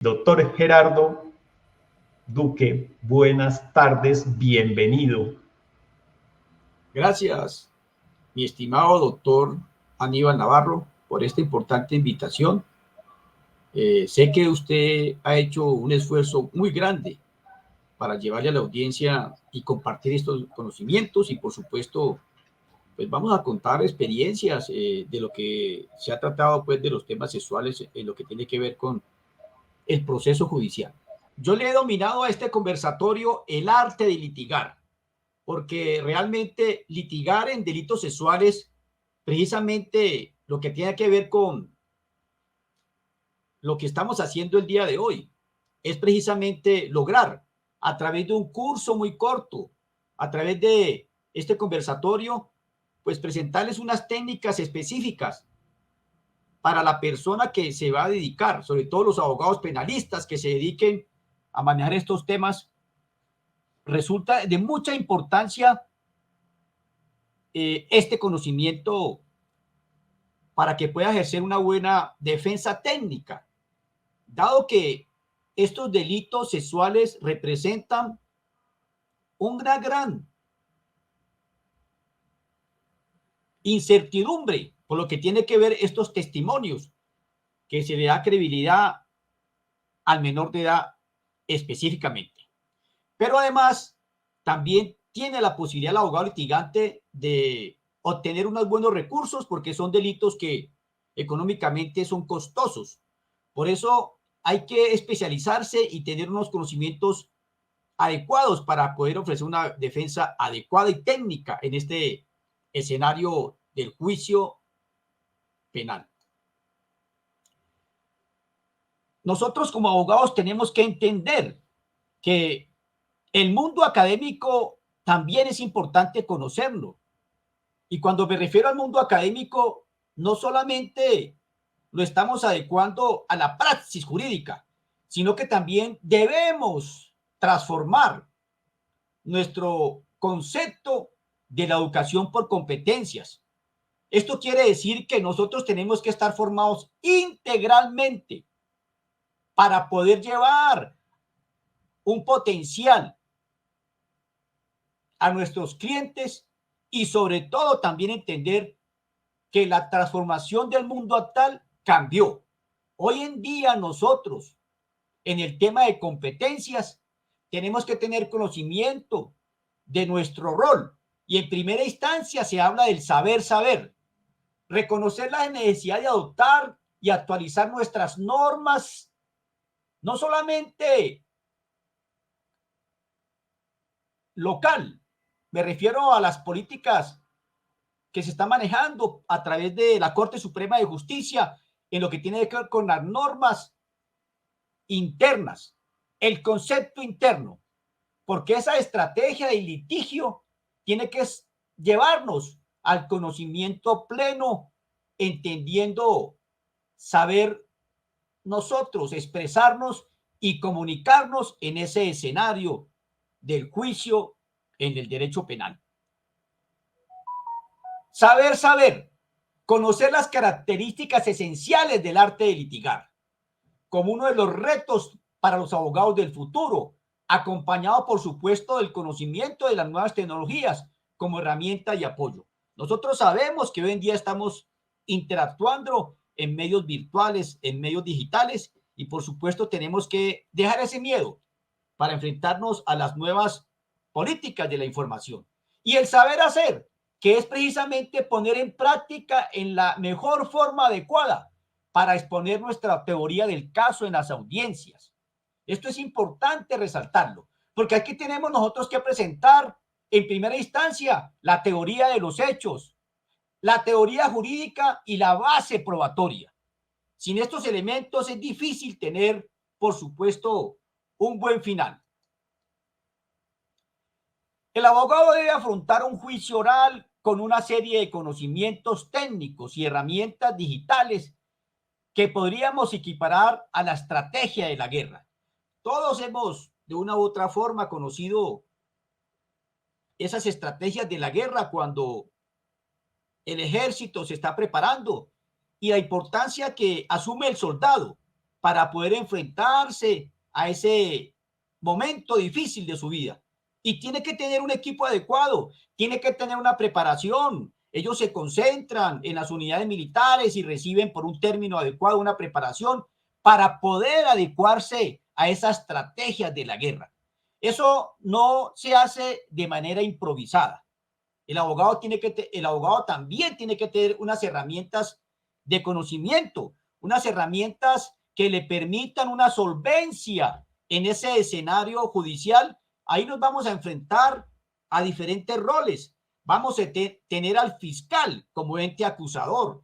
Doctor Gerardo Duque, buenas tardes, bienvenido. Gracias, mi estimado doctor Aníbal Navarro, por esta importante invitación. Sé que usted ha hecho un esfuerzo muy grande para llevarle a la audiencia y compartir estos conocimientos y, por supuesto, pues vamos a contar experiencias de lo que se ha tratado pues de los temas sexuales en lo que tiene que ver con el proceso judicial. Yo le he dominado a este conversatorio el arte de litigar, porque realmente litigar en delitos sexuales, precisamente lo que tiene que ver con lo que estamos haciendo el día de hoy, es precisamente lograr a través de un curso muy corto, a través de este conversatorio, pues presentarles unas técnicas específicas para la persona que se va a dedicar, sobre todo los abogados penalistas que se dediquen a manejar estos temas. Resulta de mucha importancia este conocimiento para que pueda ejercer una buena defensa técnica, dado que estos delitos sexuales representan una gran incertidumbre por lo que tiene que ver estos testimonios, que se le da credibilidad al menor de edad específicamente. Pero además, también tiene la posibilidad el abogado litigante de obtener unos buenos recursos porque son delitos que económicamente son costosos. Por eso hay que especializarse y tener unos conocimientos adecuados para poder ofrecer una defensa adecuada y técnica en este escenario del juicio penal. Nosotros como abogados tenemos que entender que el mundo académico también es importante conocerlo. Y cuando me refiero al mundo académico, no solamente lo estamos adecuando a la praxis jurídica, sino que también debemos transformar nuestro concepto de la educación por competencias. Esto quiere decir que nosotros tenemos que estar formados integralmente para poder llevar un potencial a nuestros clientes y sobre todo también entender que la transformación del mundo actual cambió. Hoy en día nosotros, en el tema de competencias, tenemos que tener conocimiento de nuestro rol y en primera instancia se habla del saber, reconocer la necesidad de adoptar y actualizar nuestras normas, no solamente local, me refiero a las políticas que se están manejando a través de la Corte Suprema de Justicia en lo que tiene que ver con las normas internas, el concepto interno, porque esa estrategia de litigio tiene que llevarnos al conocimiento pleno, entendiendo, saber nosotros expresarnos y comunicarnos en ese escenario del juicio en el derecho penal. Saber, conocer las características esenciales del arte de litigar, como uno de los retos para los abogados del futuro, acompañado, por supuesto, del conocimiento de las nuevas tecnologías como herramienta y apoyo. Nosotros sabemos que hoy en día estamos interactuando en medios virtuales, en medios digitales, y por supuesto tenemos que dejar ese miedo para enfrentarnos a las nuevas políticas de la información. Y el saber hacer, que es precisamente poner en práctica en la mejor forma adecuada para exponer nuestra teoría del caso en las audiencias. Esto es importante resaltarlo, porque aquí tenemos nosotros que presentar en primera instancia la teoría de los hechos, la teoría jurídica y la base probatoria. Sin estos elementos es difícil tener, por supuesto, un buen final. El abogado debe afrontar un juicio oral con una serie de conocimientos técnicos y herramientas digitales que podríamos equiparar a la estrategia de la guerra. Todos hemos, de una u otra forma, conocido esas estrategias de la guerra cuando el ejército se está preparando y la importancia que asume el soldado para poder enfrentarse a ese momento difícil de su vida. Y tiene que tener un equipo adecuado, tiene que tener una preparación. Ellos se concentran en las unidades militares y reciben por un término adecuado una preparación para poder adecuarse a esas estrategias de la guerra. Eso no se hace de manera improvisada. El abogado también tiene que tener unas herramientas de conocimiento, unas herramientas que le permitan una solvencia en ese escenario judicial. Ahí nos vamos a enfrentar a diferentes roles. Vamos a tener al fiscal como ente acusador.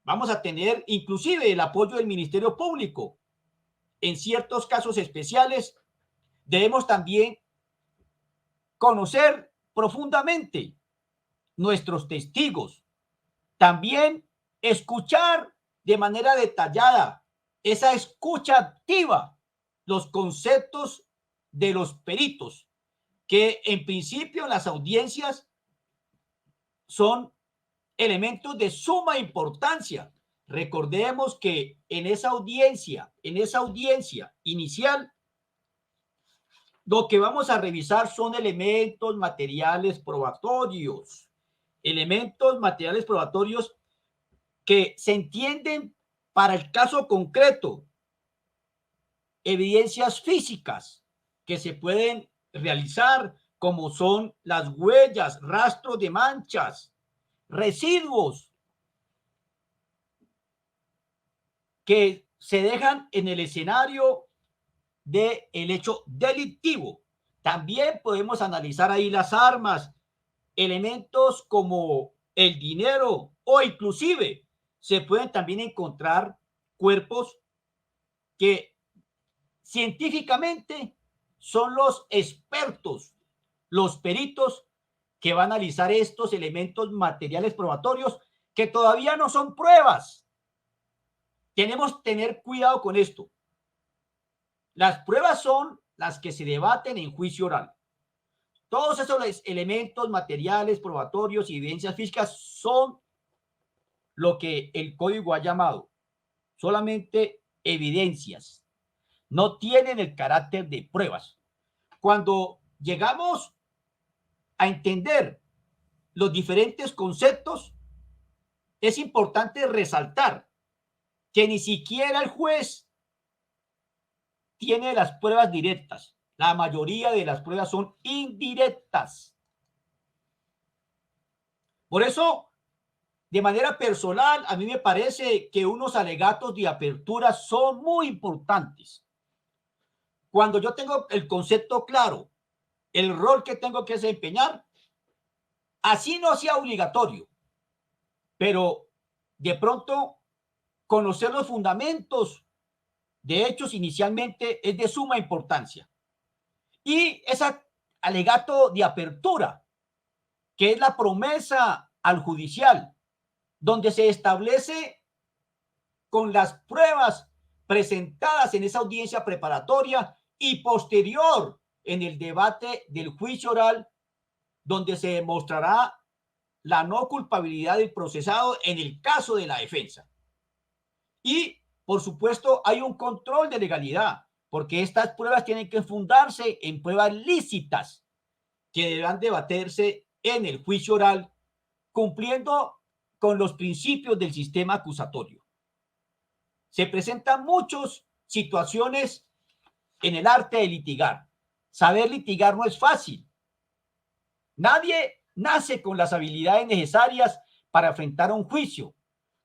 Vamos a tener inclusive el apoyo del Ministerio Público. En ciertos casos especiales, debemos también conocer profundamente nuestros testigos. También escuchar de manera detallada, esa escucha activa, los conceptos de los peritos, que en principio en las audiencias son elementos de suma importancia. Recordemos que en esa audiencia inicial, lo que vamos a revisar son elementos materiales probatorios. Elementos materiales probatorios que se entienden para el caso concreto. Evidencias físicas que se pueden realizar, como son las huellas, rastros de manchas, residuos que se dejan en el escenario del hecho delictivo. También podemos analizar ahí las armas, elementos como el dinero, o inclusive se pueden también encontrar cuerpos que científicamente son los expertos, los peritos que van a analizar estos elementos materiales probatorios que todavía no son pruebas. Tenemos que tener cuidado con esto. Las pruebas son las que se debaten en juicio oral. Todos esos elementos materiales probatorios y evidencias físicas son lo que el código ha llamado solamente evidencias. No tienen el carácter de pruebas. Cuando llegamos a entender los diferentes conceptos, es importante resaltar que ni siquiera el juez tiene las pruebas directas. La mayoría de las pruebas son indirectas. Por eso, de manera personal, a mí me parece que unos alegatos de apertura son muy importantes. Cuando yo tengo el concepto claro, el rol que tengo que desempeñar, así no sea obligatorio, pero de pronto conocer los fundamentos de hechos inicialmente es de suma importancia. Y ese alegato de apertura, que es la promesa al judicial, donde se establece con las pruebas presentadas en esa audiencia preparatoria y posterior en el debate del juicio oral, donde se demostrará la no culpabilidad del procesado en el caso de la defensa. Y, por supuesto, hay un control de legalidad, porque estas pruebas tienen que fundarse en pruebas lícitas que deberán debatirse en el juicio oral, cumpliendo con los principios del sistema acusatorio. Se presentan muchas situaciones en el arte de litigar. Saber litigar no es fácil. Nadie nace con las habilidades necesarias para enfrentar un juicio.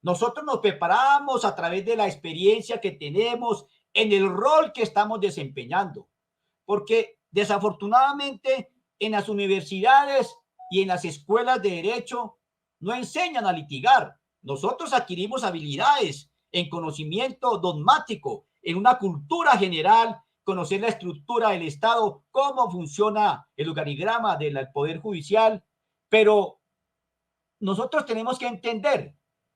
Nosotros nos preparamos a través de la experiencia que tenemos en el rol que estamos desempeñando, porque desafortunadamente en las universidades y en las escuelas de derecho no enseñan a litigar. Nosotros adquirimos habilidades en conocimiento dogmático, en una cultura general, conocer la estructura del Estado, cómo funciona el organigrama del Poder Judicial, pero nosotros tenemos que entender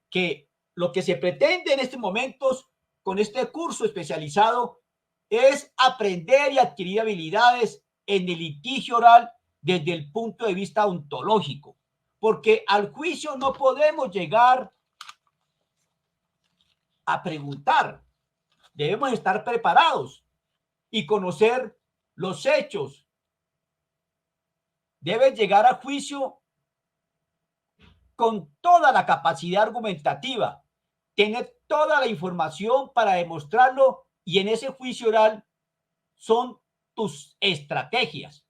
que lo que se pretende en estos momentos con este curso especializado es aprender y adquirir habilidades en el litigio oral desde el punto de vista ontológico, porque al juicio no podemos llegar a preguntar, debemos estar preparados y conocer los hechos. Deben llegar a juicio con toda la capacidad argumentativa, tener toda la información para demostrarlo, y en ese juicio oral son tus estrategias.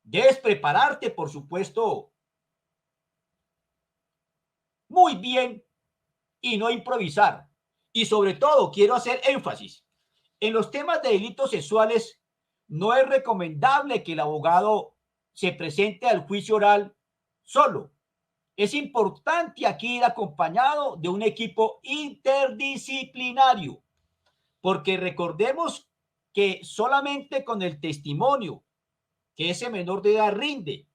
Debes prepararte, por supuesto, muy bien y no improvisar. Y sobre todo, quiero hacer énfasis, en los temas de delitos sexuales no es recomendable que el abogado se presente al juicio oral solo. Es importante aquí ir acompañado de un equipo interdisciplinario, porque recordemos que solamente con el testimonio que ese menor de edad rinde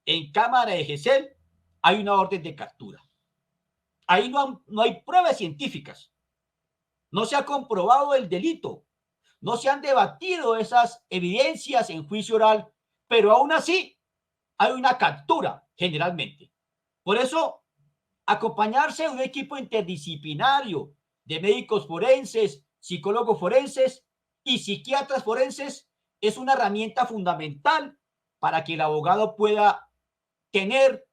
en cámara de GESEL hay una orden de captura. Ahí no hay pruebas científicas, no se ha comprobado el delito, no se han debatido esas evidencias en juicio oral, pero aún así hay una captura generalmente. Por eso, acompañarse de un equipo interdisciplinario de médicos forenses, psicólogos forenses y psiquiatras forenses es una herramienta fundamental para que el abogado pueda tener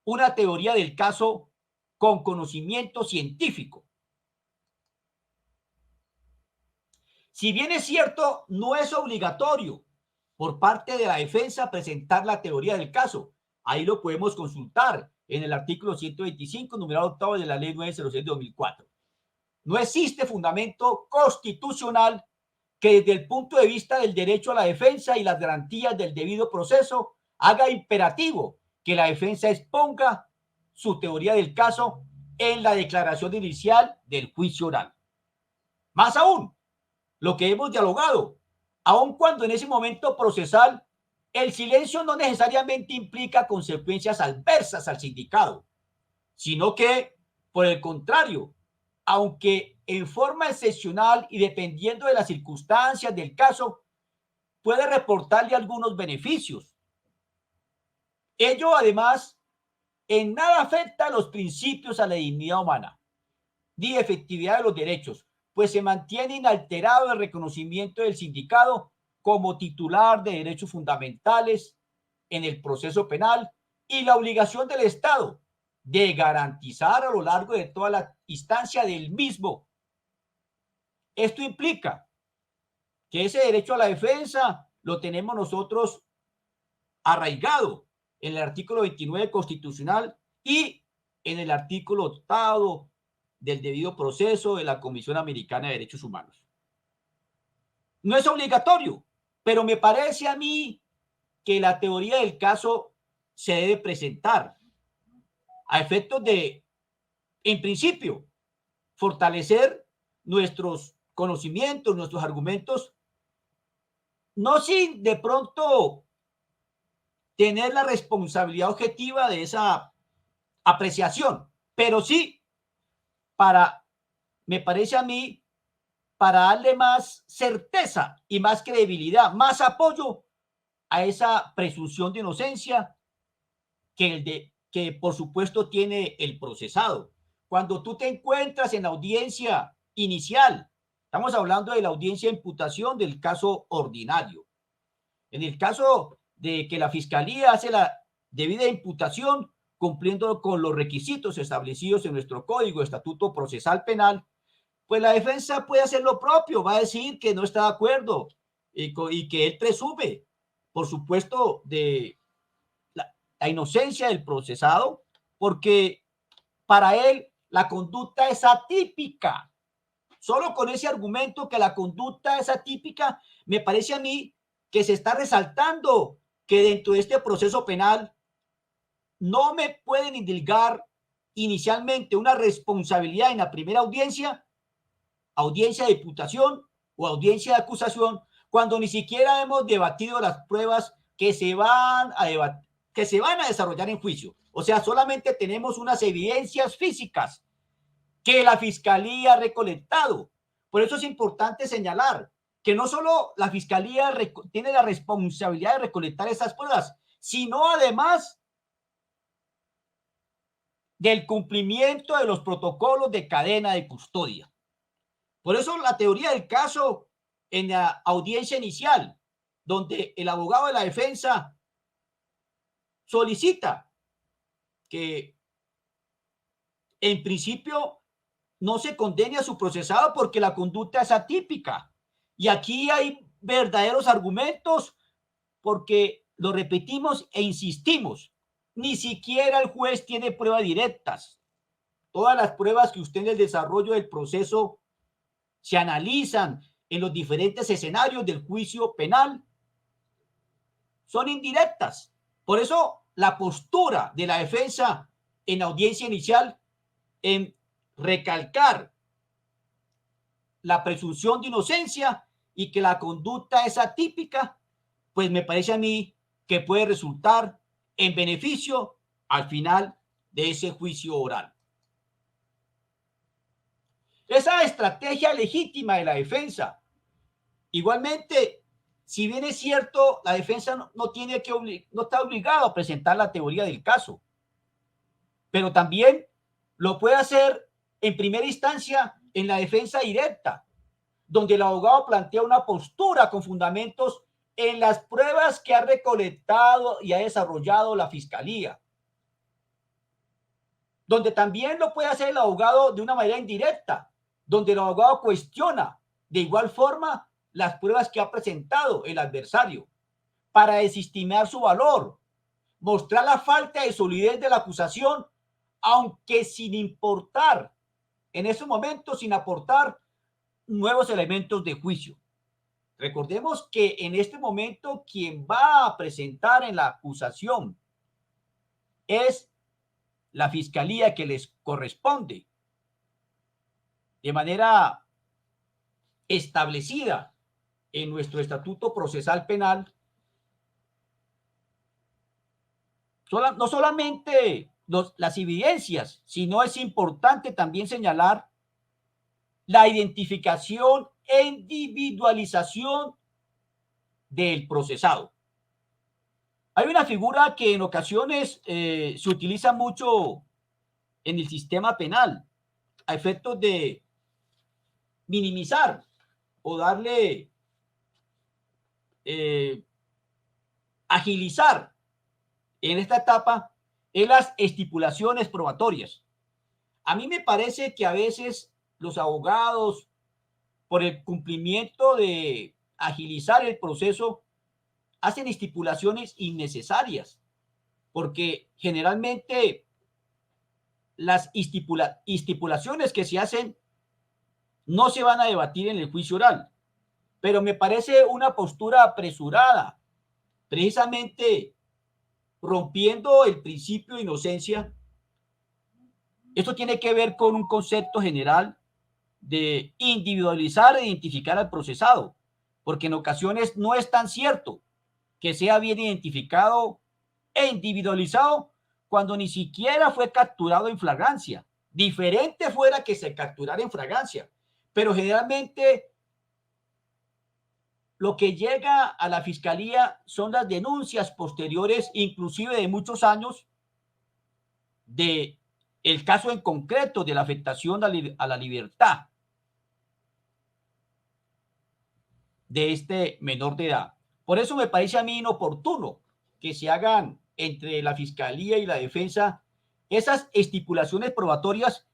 una teoría del caso con conocimiento científico. Si bien es cierto, no es obligatorio por parte de la defensa presentar la teoría del caso. Ahí lo podemos consultar en el artículo 125, numeral octavo de la ley 906 de 2004. No existe fundamento constitucional que desde el punto de vista del derecho a la defensa y las garantías del debido proceso haga imperativo que la defensa exponga su teoría del caso en la declaración inicial del juicio oral. Más aún, lo que hemos dialogado, aun cuando en ese momento procesal el silencio no necesariamente implica consecuencias adversas al sindicado, sino que, por el contrario, aunque en forma excepcional y dependiendo de las circunstancias del caso, puede reportarle algunos beneficios. Ello, además, en nada afecta a los principios a la dignidad humana ni efectividad de los derechos, pues se mantiene inalterado el reconocimiento del sindicado como titular de derechos fundamentales en el proceso penal y la obligación del Estado de garantizar a lo largo de toda la instancia del mismo. Esto implica que ese derecho a la defensa lo tenemos nosotros arraigado en el artículo 29 constitucional y en el artículo 8 del debido proceso de la Comisión Americana de Derechos Humanos. No es obligatorio, pero me parece a mí que la teoría del caso se debe presentar a efectos de, en principio, fortalecer nuestros conocimientos, nuestros argumentos, no sin de pronto tener la responsabilidad objetiva de esa apreciación, pero sí para, me parece a mí, para darle más certeza y más credibilidad, más apoyo a esa presunción de inocencia que por supuesto tiene el procesado. Cuando tú te encuentras en la audiencia inicial, estamos hablando de la audiencia de imputación del caso ordinario. En el caso de que la fiscalía hace la debida imputación cumpliendo con los requisitos establecidos en nuestro Código Estatuto Procesal Penal, pues la defensa puede hacer lo propio, va a decir que no está de acuerdo y que él presume, por supuesto, de la inocencia del procesado, porque para él la conducta es atípica. Solo con ese argumento que la conducta es atípica, me parece a mí que se está resaltando que dentro de este proceso penal no me pueden indilgar inicialmente una responsabilidad en la primera audiencia, audiencia de imputación o audiencia de acusación, cuando ni siquiera hemos debatido las pruebas que se van a desarrollar en juicio. O sea, solamente tenemos unas evidencias físicas que la fiscalía ha recolectado. Por eso es importante señalar que no solo la fiscalía tiene la responsabilidad de recolectar esas pruebas, sino además del cumplimiento de los protocolos de cadena de custodia. Por eso la teoría del caso en la audiencia inicial, donde el abogado de la defensa solicita que en principio no se condene a su procesado porque la conducta es atípica. Y aquí hay verdaderos argumentos porque lo repetimos e insistimos. Ni siquiera el juez tiene pruebas directas. Todas las pruebas que usted en el desarrollo del proceso se analizan en los diferentes escenarios del juicio penal son indirectas. Por eso la postura de la defensa en la audiencia inicial en recalcar la presunción de inocencia y que la conducta es atípica, pues me parece a mí que puede resultar en beneficio al final de ese juicio oral. Esa estrategia legítima de la defensa. Igualmente, si bien es cierto, la defensa no está obligada a presentar la teoría del caso, pero también lo puede hacer en primera instancia en la defensa directa, donde el abogado plantea una postura con fundamentos en las pruebas que ha recolectado y ha desarrollado la fiscalía, donde también lo puede hacer el abogado de una manera indirecta, donde el abogado cuestiona de igual forma las pruebas que ha presentado el adversario para desestimar su valor, mostrar la falta de solidez de la acusación, aunque sin importar, en ese momento, sin aportar nuevos elementos de juicio. Recordemos que en este momento quien va a presentar en la acusación es la fiscalía que les corresponde de manera establecida en nuestro Estatuto Procesal Penal. No solamente las evidencias, sino es importante también señalar la identificación e individualización del procesado. Hay una figura que en ocasiones se utiliza mucho en el sistema penal a efectos de minimizar o darle agilizar en esta etapa en las estipulaciones probatorias. A mí me parece que a veces los abogados, por el cumplimiento de agilizar el proceso, hacen estipulaciones innecesarias, porque generalmente las estipulaciones que se hacen no se van a debatir en el juicio oral, pero me parece una postura apresurada, precisamente rompiendo el principio de inocencia. Esto tiene que ver con un concepto general de individualizar e identificar al procesado, porque en ocasiones no es tan cierto que sea bien identificado e individualizado cuando ni siquiera fue capturado en flagrancia. Diferente fuera que se capturara en flagrancia, pero generalmente lo que llega a la fiscalía son las denuncias posteriores, inclusive de muchos años, de el caso en concreto de la afectación a la libertad de este menor de edad. Por eso me parece a mí inoportuno que se hagan entre la fiscalía y la defensa esas estipulaciones probatorias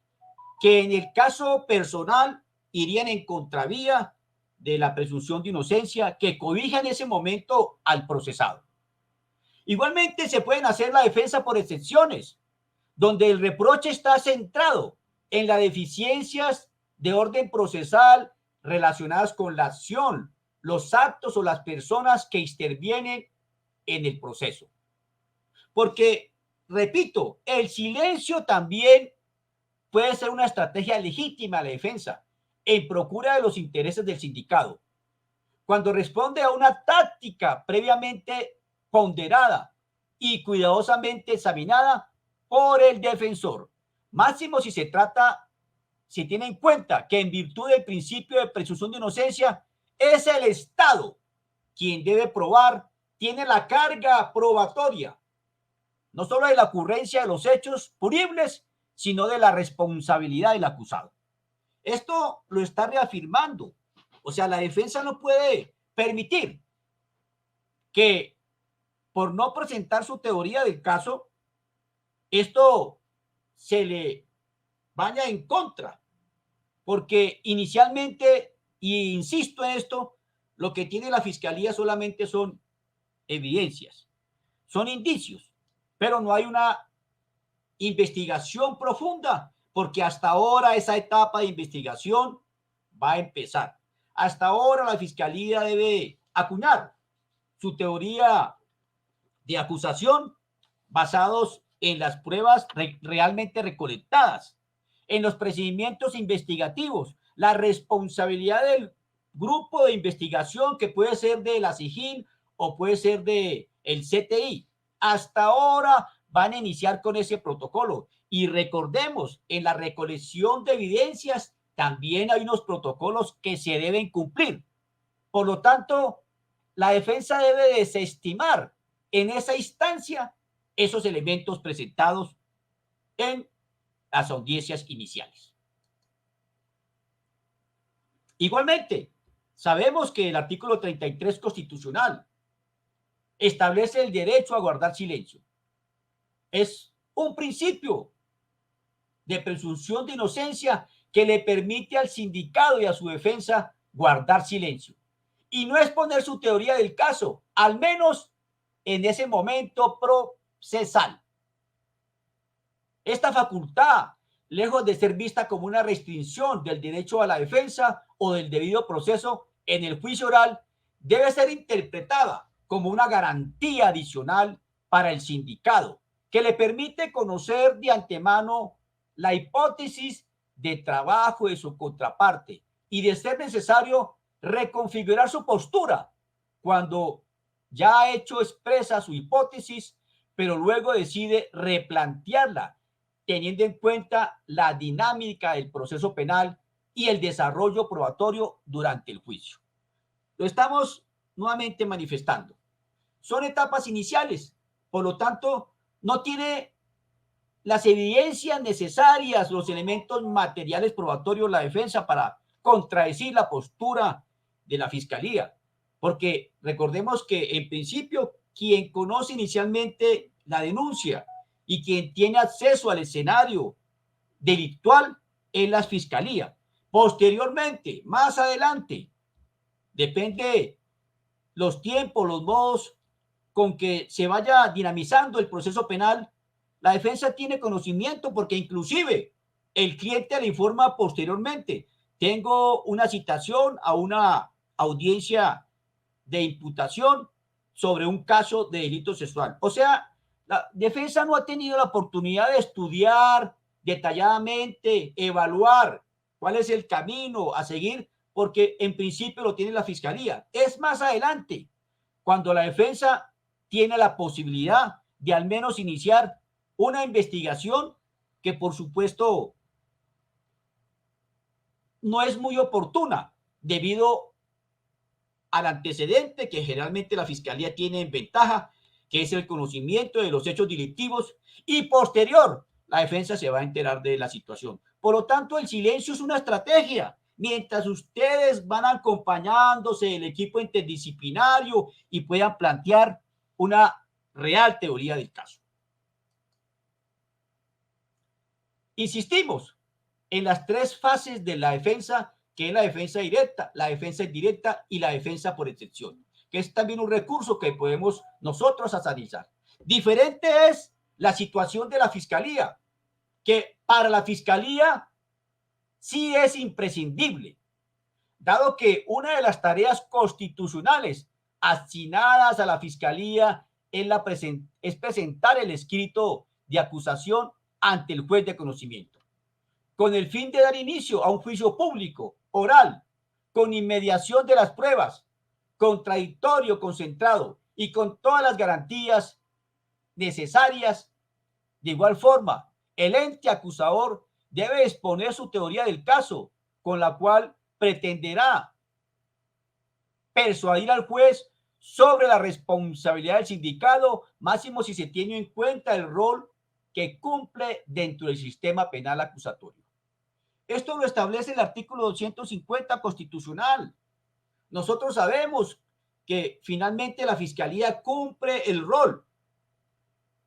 que en el caso personal irían en contravía de la presunción de inocencia que cobija en ese momento al procesado. Igualmente se pueden hacer la defensa por excepciones, donde el reproche está centrado en las deficiencias de orden procesal relacionadas con la acción, los actos o las personas que intervienen en el proceso. Porque, repito, el silencio también puede ser una estrategia legítima de la defensa en procura de los intereses del sindicado, cuando responde a una táctica previamente ponderada y cuidadosamente examinada por el defensor, máximo si tiene en cuenta que en virtud del principio de presunción de inocencia es el Estado quien debe probar, tiene la carga probatoria, no solo de la ocurrencia de los hechos punibles, sino de la responsabilidad del acusado. Esto lo está reafirmando. O sea, la defensa no puede permitir que por no presentar su teoría del caso, esto se le vaya en contra, porque inicialmente, y insisto en esto, lo que tiene la fiscalía solamente son evidencias, son indicios, pero no hay una investigación profunda, porque hasta ahora esa etapa de investigación va a empezar. Hasta ahora la fiscalía debe acuñar su teoría de acusación basados en las pruebas realmente recolectadas, en los procedimientos investigativos, la responsabilidad del grupo de investigación que puede ser de la SIJIN o puede ser de el CTI. Hasta ahora van a iniciar con ese protocolo. Y recordemos, en la recolección de evidencias también hay unos protocolos que se deben cumplir. Por lo tanto, la defensa debe desestimar en esa instancia esos elementos presentados en las audiencias iniciales. Igualmente, sabemos que el artículo 33 constitucional establece el derecho a guardar silencio. Es un principio de presunción de inocencia que le permite al sindicado y a su defensa guardar silencio y no exponer su teoría del caso, al menos en ese momento procesal. Esta facultad, lejos de ser vista como una restricción del derecho a la defensa o del debido proceso en el juicio oral, debe ser interpretada como una garantía adicional para el sindicado, que le permite conocer de antemano la hipótesis de trabajo de su contraparte y, de ser necesario, reconfigurar su postura cuando ya ha hecho expresa su hipótesis, pero luego decide replantearla, teniendo en cuenta la dinámica del proceso penal y el desarrollo probatorio durante el juicio. Lo estamos nuevamente manifestando. Son etapas iniciales, por lo tanto, no tiene las evidencias necesarias, los elementos materiales probatorios la defensa para contradecir la postura de la fiscalía, porque recordemos que en principio quien conoce inicialmente la denuncia y quien tiene acceso al escenario delictual es la fiscalía. Posteriormente, más adelante, depende los tiempos, los modos con que se vaya dinamizando el proceso penal, la defensa tiene conocimiento porque inclusive el cliente le informa posteriormente. Tengo una citación a una audiencia de imputación sobre un caso de delito sexual. O sea, la defensa no ha tenido la oportunidad de estudiar detalladamente, evaluar cuál es el camino a seguir, porque en principio lo tiene la fiscalía. Es más adelante, cuando la defensa tiene la posibilidad de al menos iniciar una investigación que, por supuesto, no es muy oportuna debido al antecedente que generalmente la fiscalía tiene en ventaja, que es el conocimiento de los hechos delictivos, y posterior la defensa se va a enterar de la situación. Por lo tanto, el silencio es una estrategia. Mientras ustedes van acompañándose del equipo interdisciplinario y puedan plantear una real teoría del caso. Insistimos en las tres fases de la defensa, que es la defensa directa, la defensa indirecta y la defensa por excepción, que es también un recurso que podemos nosotros analizar. Diferente es la situación de la fiscalía, que para la fiscalía sí es imprescindible, dado que una de las tareas constitucionales asignadas a la fiscalía es presentar el escrito de acusación ante el juez de conocimiento, con el fin de dar inicio a un juicio público, oral, con inmediación de las pruebas, contradictorio, concentrado y con todas las garantías necesarias. De igual forma, el ente acusador debe exponer su teoría del caso, con la cual pretenderá persuadir al juez sobre la responsabilidad del sindicado, máximo si se tiene en cuenta el rol que cumple dentro del sistema penal acusatorio. Esto lo establece el artículo 250 constitucional. Nosotros sabemos que finalmente la Fiscalía cumple el rol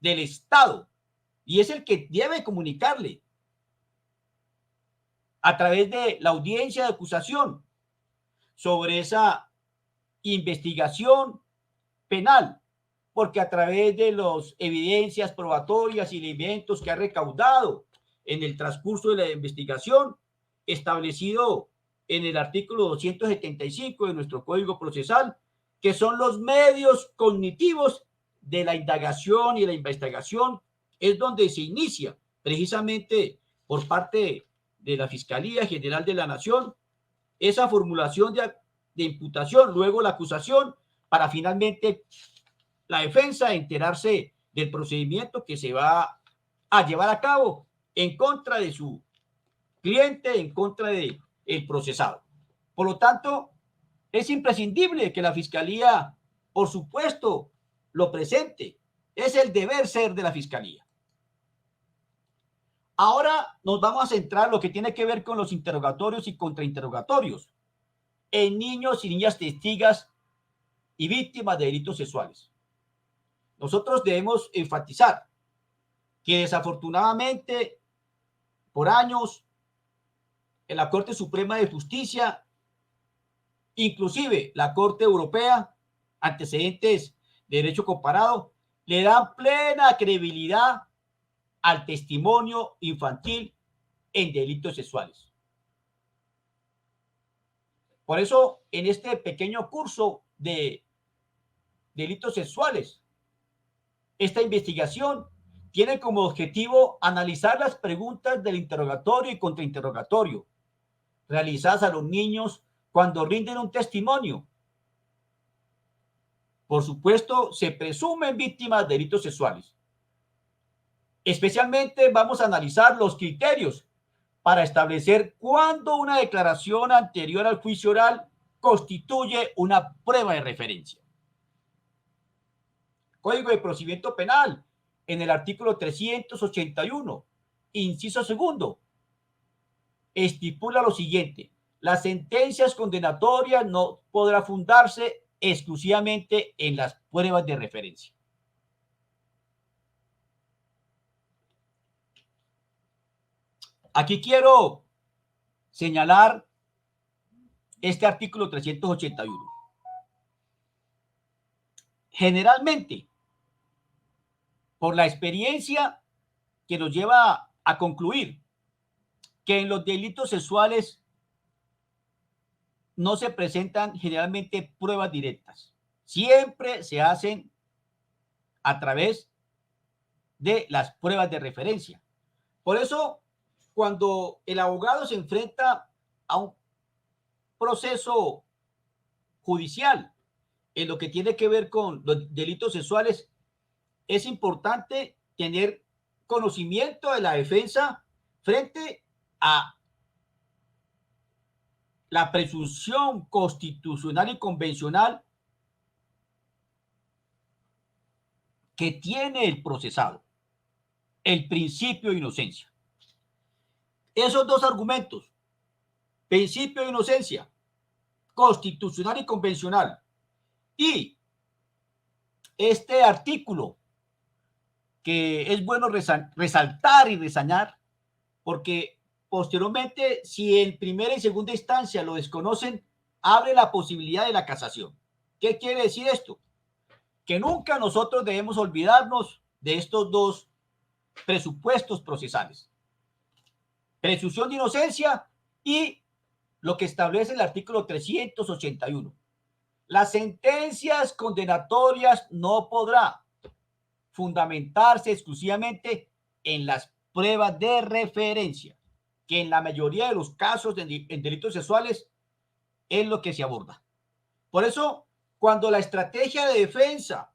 del Estado y es el que debe comunicarle a través de la audiencia de acusación sobre esa investigación penal, porque a través de las evidencias probatorias y elementos que ha recaudado en el transcurso de la investigación, establecido en el artículo 275 de nuestro Código Procesal, que son los medios cognitivos de la indagación y la investigación, es donde se inicia precisamente por parte de la Fiscalía General de la Nación esa formulación de imputación, luego la acusación, para finalmente la defensa enterarse del procedimiento que se va a llevar a cabo en contra de su cliente, en contra del procesado. Por lo tanto, es imprescindible que la Fiscalía, por supuesto, lo presente. Es el deber ser de la Fiscalía. Ahora nos vamos a centrar en lo que tiene que ver con los interrogatorios y contrainterrogatorios en niños y niñas testigas y víctimas de delitos sexuales. Nosotros debemos enfatizar que desafortunadamente por años en la Corte Suprema de Justicia, inclusive la Corte Europea, antecedentes de derecho comparado, le dan plena credibilidad al testimonio infantil en delitos sexuales. Por eso, en este pequeño curso de delitos sexuales, esta investigación tiene como objetivo analizar las preguntas del interrogatorio y contrainterrogatorio realizadas a los niños cuando rinden un testimonio. Por supuesto, se presumen víctimas de delitos sexuales. Especialmente vamos a analizar los criterios para establecer cuándo una declaración anterior al juicio oral constituye una prueba de referencia. Código de Procedimiento Penal, en el artículo 381, inciso segundo, estipula lo siguiente: las sentencias condenatorias no podrán fundarse exclusivamente en las pruebas de referencia. Aquí quiero señalar este artículo 381. Generalmente, por la experiencia que nos lleva a concluir que en los delitos sexuales no se presentan generalmente pruebas directas. Siempre se hacen a través de las pruebas de referencia. Por eso, cuando el abogado se enfrenta a un proceso judicial en lo que tiene que ver con los delitos sexuales, es importante tener conocimiento de la defensa frente a la presunción constitucional y convencional que tiene el procesado, el principio de inocencia. Esos dos argumentos, principio de inocencia, constitucional y convencional, y este artículo que es bueno resaltar y reseñar, porque posteriormente, si en primera y segunda instancia lo desconocen, abre la posibilidad de la casación. ¿Qué quiere decir esto? Que nunca nosotros debemos olvidarnos de estos dos presupuestos procesales: presunción de inocencia y lo que establece el artículo 381. Las sentencias condenatorias no podrán fundamentarse exclusivamente en las pruebas de referencia, que en la mayoría de los casos en delitos sexuales es lo que se aborda. Por eso, cuando la estrategia de defensa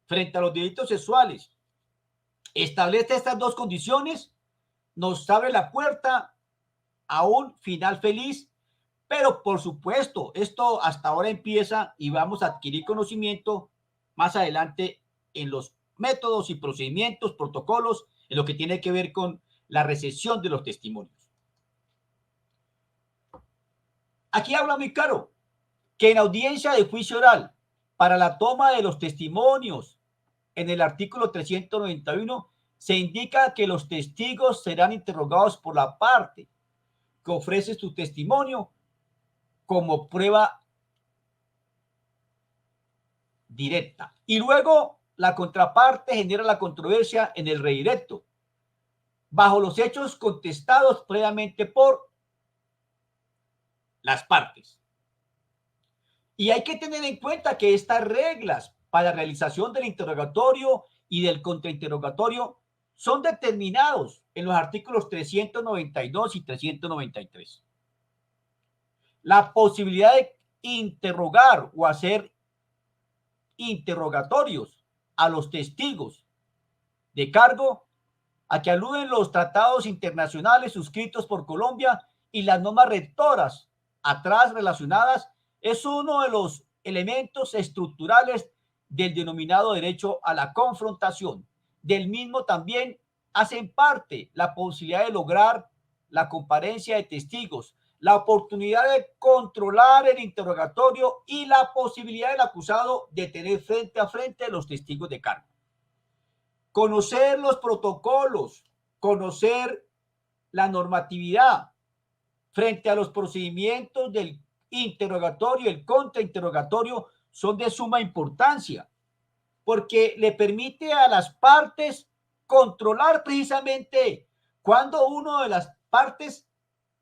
frente a los delitos sexuales establece estas dos condiciones, nos abre la puerta a un final feliz, pero por supuesto, esto hasta ahora empieza y vamos a adquirir conocimiento más adelante en los métodos y procedimientos, protocolos, en lo que tiene que ver con la recepción de los testimonios. Aquí habla muy claro que en audiencia de juicio oral para la toma de los testimonios en el artículo 391 se indica que los testigos serán interrogados por la parte que ofrece su testimonio como prueba directa. Y luego la contraparte genera la controversia en el redirecto, bajo los hechos contestados previamente por las partes. Y hay que tener en cuenta que estas reglas para la realización del interrogatorio y del contrainterrogatorio son determinados en los artículos 392 y 393. La posibilidad de interrogar o hacer interrogatorios a los testigos de cargo a que aluden los tratados internacionales suscritos por Colombia y las normas rectoras atrás relacionadas es uno de los elementos estructurales del denominado derecho a la confrontación. Del mismo también hacen parte la posibilidad de lograr la comparencia de testigos, la oportunidad de controlar el interrogatorio y la posibilidad del acusado de tener frente a frente los testigos de cargo. Conocer los protocolos, conocer la normatividad frente a los procedimientos del interrogatorio, el contrainterrogatorio, son de suma importancia, porque le permite a las partes controlar precisamente cuando una de las partes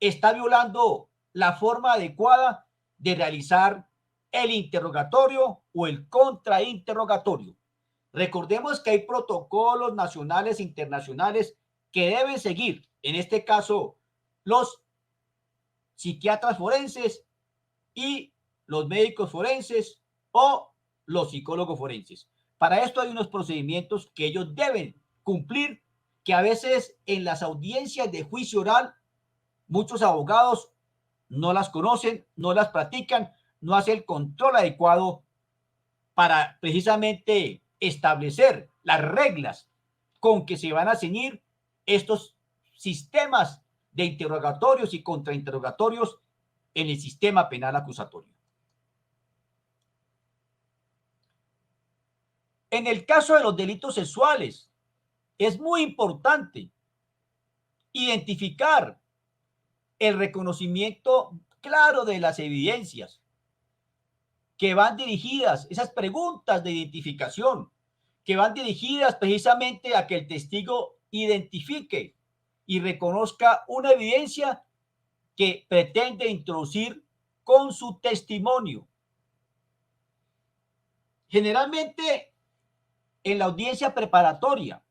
está violando la forma adecuada de realizar el interrogatorio o el contrainterrogatorio. Recordemos que hay protocolos nacionales e internacionales que deben seguir, en este caso, los psiquiatras forenses y los médicos forenses o los psicólogos forenses. Para esto hay unos procedimientos que ellos deben cumplir, que a veces en las audiencias de juicio oral muchos abogados no las conocen, no las practican, no hacen el control adecuado para precisamente establecer las reglas con que se van a ceñir estos sistemas de interrogatorios y contrainterrogatorios en el sistema penal acusatorio. En el caso de los delitos sexuales, es muy importante identificar el reconocimiento claro de las evidencias que van dirigidas, esas preguntas de identificación, que van dirigidas precisamente a que el testigo identifique y reconozca una evidencia que pretende introducir con su testimonio. Generalmente, en la audiencia preparatoria,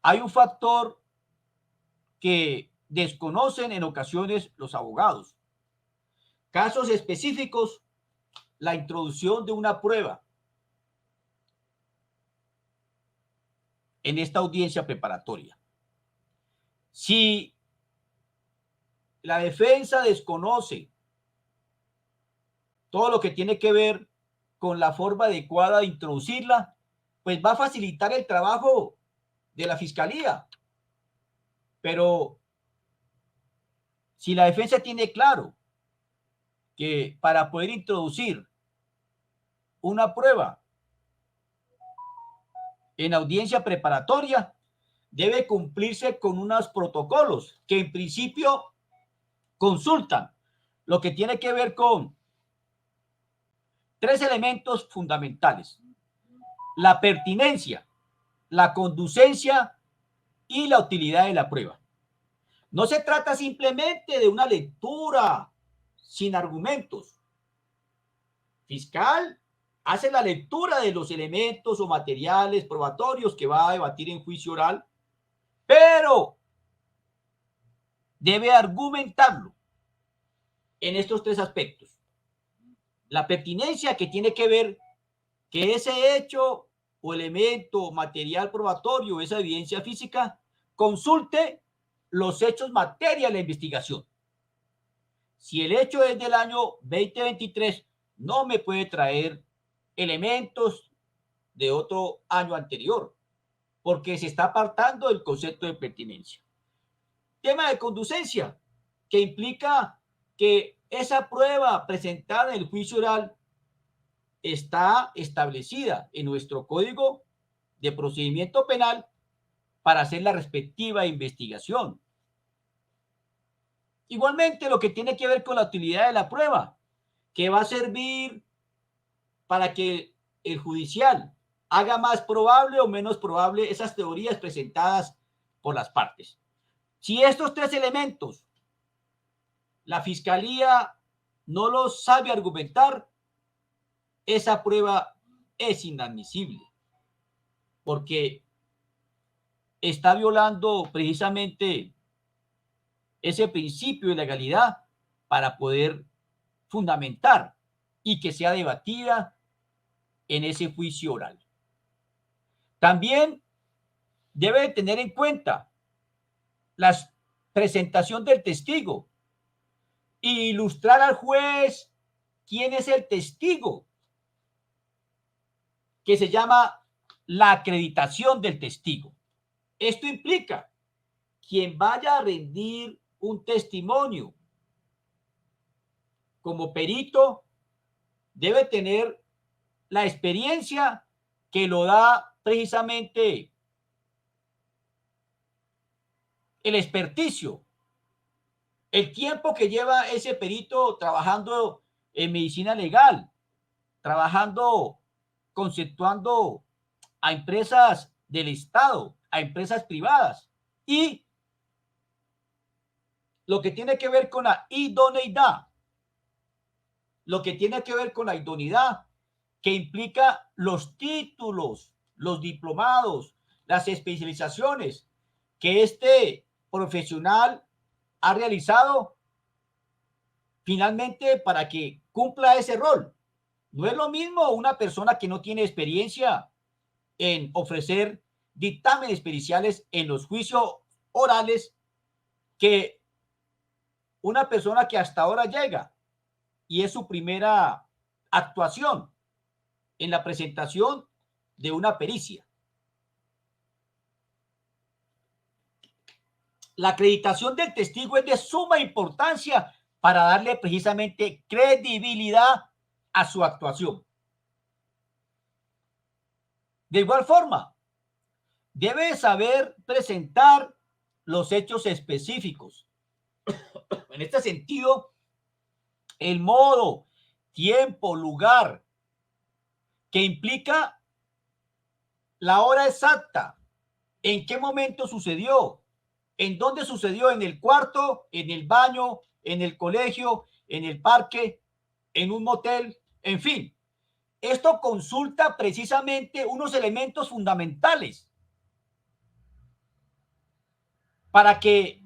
hay un factor que desconocen en ocasiones los abogados. Casos específicos, la introducción de una prueba en esta audiencia preparatoria. Si la defensa desconoce todo lo que tiene que ver con la forma adecuada de introducirla, pues va a facilitar el trabajo de la fiscalía. Pero si la defensa tiene claro que para poder introducir una prueba en audiencia preparatoria debe cumplirse con unos protocolos que en principio consultan lo que tiene que ver con tres elementos fundamentales: la pertinencia, la conducencia y la utilidad de la prueba. No se trata simplemente de una lectura sin argumentos. Fiscal hace la lectura de los elementos o materiales probatorios que va a debatir en juicio oral, pero debe argumentarlo en estos tres aspectos. La pertinencia, que tiene que ver que ese hecho o elemento material probatorio, esa evidencia física, consulte los hechos materia de la investigación. Si el hecho es del año 2023, no me puede traer elementos de otro año anterior, porque se está apartando del concepto de pertinencia. Tema de conducencia, que implica que esa prueba presentada en el juicio oral está establecida en nuestro Código de Procedimiento Penal para hacer la respectiva investigación. Igualmente, lo que tiene que ver con la utilidad de la prueba, que va a servir para que el judicial haga más probable o menos probable esas teorías presentadas por las partes. Si estos tres elementos la fiscalía no los sabe argumentar, esa prueba es inadmisible, porque está violando precisamente ese principio de legalidad para poder fundamentar y que sea debatida en ese juicio oral. También debe tener en cuenta la presentación del testigo e ilustrar al juez quién es el testigo, que se llama la acreditación del testigo. Esto implica quien vaya a rendir un testimonio como perito debe tener la experiencia que lo da precisamente el experticio, el tiempo que lleva ese perito trabajando en medicina legal, trabajando, conceptuando a empresas del Estado, a empresas privadas, y lo que tiene que ver con la idoneidad, lo que tiene que ver con la idoneidad, que implica los títulos, los diplomados, las especializaciones que este profesional ha realizado finalmente para que cumpla ese rol. No es lo mismo una persona que no tiene experiencia en ofrecer dictámenes periciales en los juicios orales que una persona que hasta ahora llega y es su primera actuación en la presentación de una pericia. La acreditación del testigo es de suma importancia para darle precisamente credibilidad a su actuación. De igual forma, debe saber presentar los hechos específicos. En este sentido, el modo, tiempo, lugar, que implica la hora exacta, en qué momento sucedió, en dónde sucedió, en el cuarto, en el baño, en el colegio, en el parque, en un motel, en fin. Esto consulta precisamente unos elementos fundamentales para que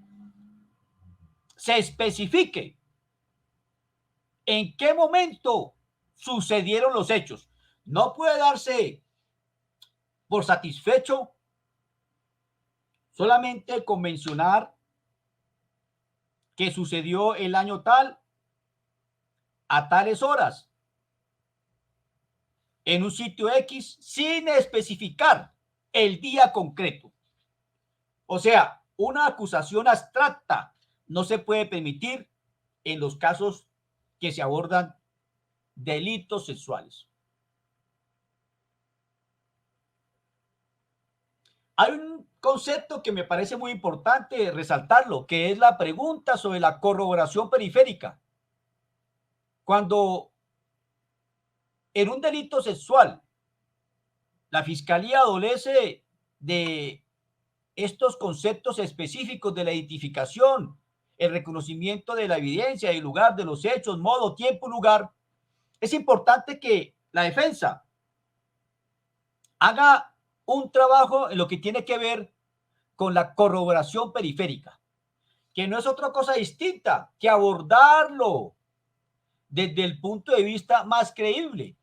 se especifique en qué momento sucedieron los hechos. No puede darse por satisfecho solamente con mencionar que sucedió el año tal, a tales horas, en un sitio X, sin especificar el día concreto. O sea, una acusación abstracta no se puede permitir en los casos que se abordan delitos sexuales. Hay un concepto que me parece muy importante resaltarlo, que es la pregunta sobre la corroboración periférica. Cuando en un delito sexual la fiscalía adolece de estos conceptos específicos de la identificación, el reconocimiento de la evidencia, el lugar de los hechos, modo, tiempo, lugar, es importante que la defensa haga un trabajo en lo que tiene que ver con la corroboración periférica, que no es otra cosa distinta que abordarlo desde el punto de vista más creíble.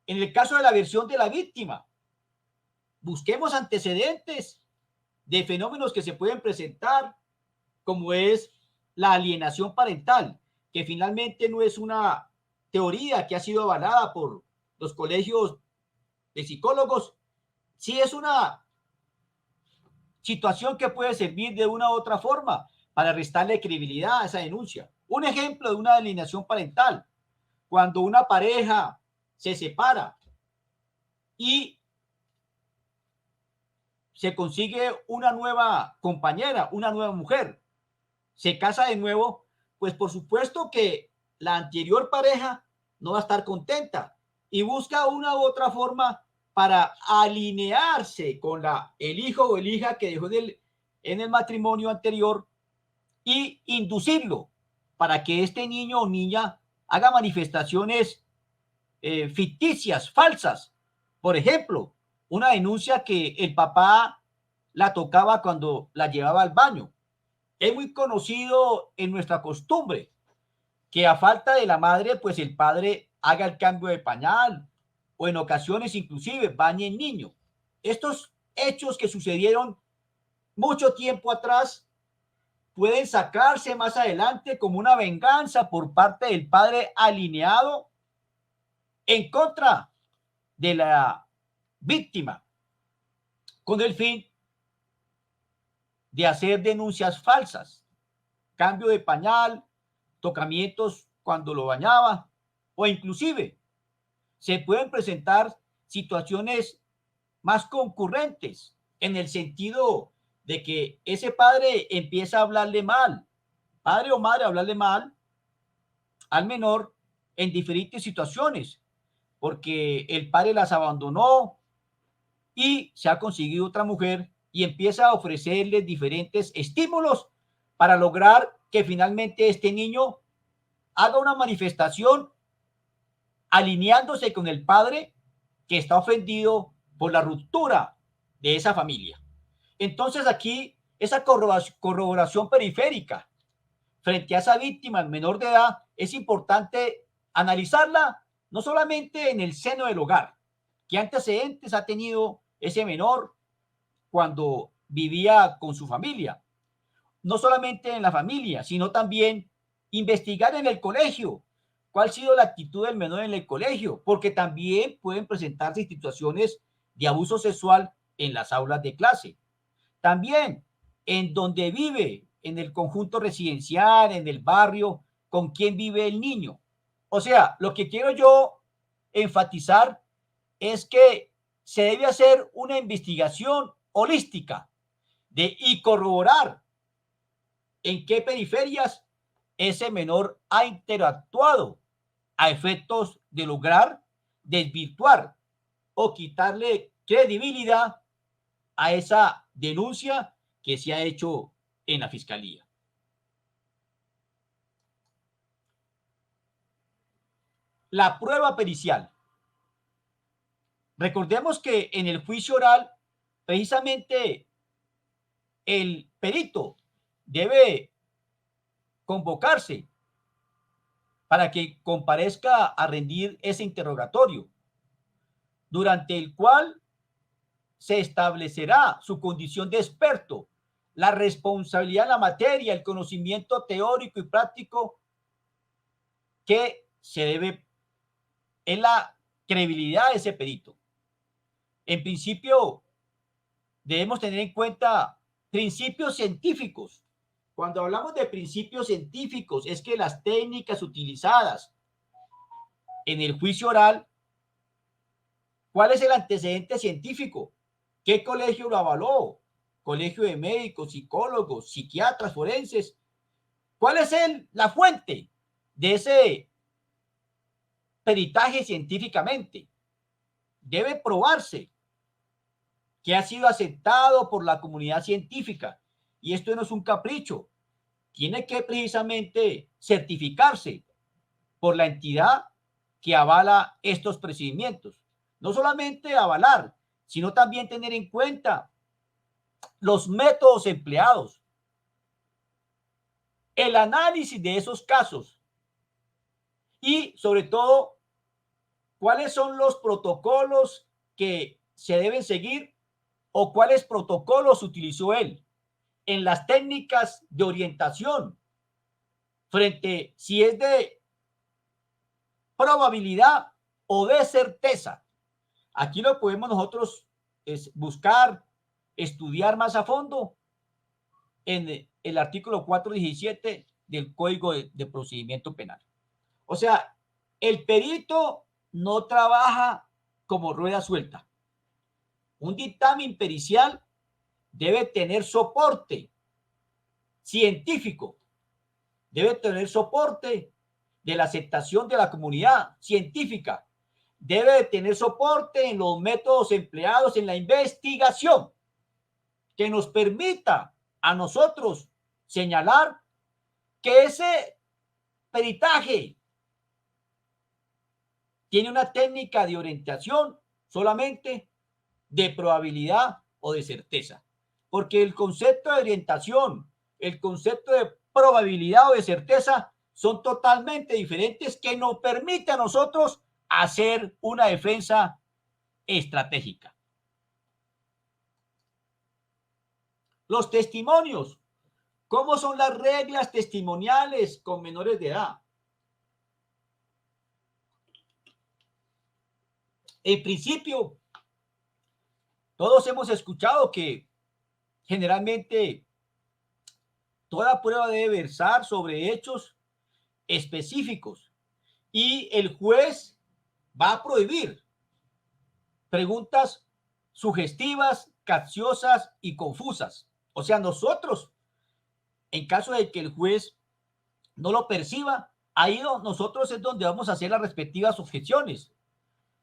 En el caso de la versión de la víctima, busquemos antecedentes de fenómenos que se pueden presentar, como es la alienación parental, que finalmente no es una teoría que ha sido avalada por los colegios de psicólogos, sí es una situación que puede servir de una u otra forma para restarle credibilidad a esa denuncia. Un ejemplo de una alienación parental, cuando una pareja se separa y se consigue una nueva compañera, una nueva mujer, se casa de nuevo, pues por supuesto que la anterior pareja no va a estar contenta y busca una u otra forma para alinearse con el hijo o el hija que dejó en el matrimonio anterior y inducirlo para que este niño o niña haga manifestaciones ficticias, falsas. Por ejemplo, una denuncia que el papá la tocaba cuando la llevaba al baño. Es muy conocido en nuestra costumbre que a falta de la madre, pues el padre haga el cambio de pañal o en ocasiones inclusive bañe el niño. Estos hechos que sucedieron mucho tiempo atrás pueden sacarse más adelante como una venganza por parte del padre alineado en contra de la víctima, con el fin de hacer denuncias falsas, cambio de pañal, tocamientos cuando lo bañaba, o inclusive se pueden presentar situaciones más concurrentes en el sentido de que ese padre empieza a hablarle mal, padre o madre a hablarle mal al menor en diferentes situaciones, porque el padre las abandonó y se ha conseguido otra mujer y empieza a ofrecerle diferentes estímulos para lograr que finalmente este niño haga una manifestación alineándose con el padre que está ofendido por la ruptura de esa familia. Entonces aquí esa corroboración periférica frente a esa víctima menor de edad es importante analizarla no solamente en el seno del hogar, qué antecedentes ha tenido ese menor cuando vivía con su familia, no solamente en la familia, sino también investigar en el colegio cuál ha sido la actitud del menor en el colegio, porque también pueden presentarse situaciones de abuso sexual en las aulas de clase. También en donde vive, en el conjunto residencial, en el barrio, con quién vive el niño. O sea, lo que quiero yo enfatizar es que se debe hacer una investigación holística y corroborar en qué periferias ese menor ha interactuado a efectos de lograr desvirtuar o quitarle credibilidad a esa denuncia que se ha hecho en la fiscalía. La prueba pericial. Recordemos que en el juicio oral, precisamente el perito debe convocarse para que comparezca a rendir ese interrogatorio, durante el cual se establecerá su condición de experto, la responsabilidad en la materia, el conocimiento teórico y práctico que se debe en la credibilidad de ese perito. En principio, debemos tener en cuenta principios científicos. Cuando hablamos de principios científicos, es que las técnicas utilizadas en el juicio oral, ¿cuál es el antecedente científico? ¿Qué colegio lo avaló? Colegio de médicos, psicólogos, psiquiatras, forenses. ¿Cuál es la fuente de ese peritaje científicamente? Debe probarse que ha sido aceptado por la comunidad científica. Y esto no es un capricho. Tiene que precisamente certificarse por la entidad que avala estos procedimientos. No solamente avalar, sino también tener en cuenta los métodos empleados, el análisis de esos casos y, sobre todo, cuáles son los protocolos que se deben seguir o cuáles protocolos utilizó él en las técnicas de orientación frente si es de probabilidad o de certeza. Aquí lo podemos nosotros buscar, estudiar más a fondo en el artículo 417 del Código de Procedimiento Penal. O sea, el perito no trabaja como rueda suelta. Un dictamen pericial debe tener soporte científico, debe tener soporte de la aceptación de la comunidad científica, debe tener soporte en los métodos empleados en la investigación, que nos permita a nosotros señalar que ese peritaje tiene una técnica de orientación solamente de probabilidad o de certeza. Porque el concepto de orientación, el concepto de probabilidad o de certeza son totalmente diferentes, que nos permite a nosotros hacer una defensa estratégica. Los testimonios. ¿Cómo son las reglas testimoniales con menores de edad? En principio, todos hemos escuchado que generalmente toda prueba debe versar sobre hechos específicos y el juez va a prohibir preguntas sugestivas, capciosas y confusas. O sea, nosotros, en caso de que el juez no lo perciba, ahí nosotros es donde vamos a hacer las respectivas objeciones.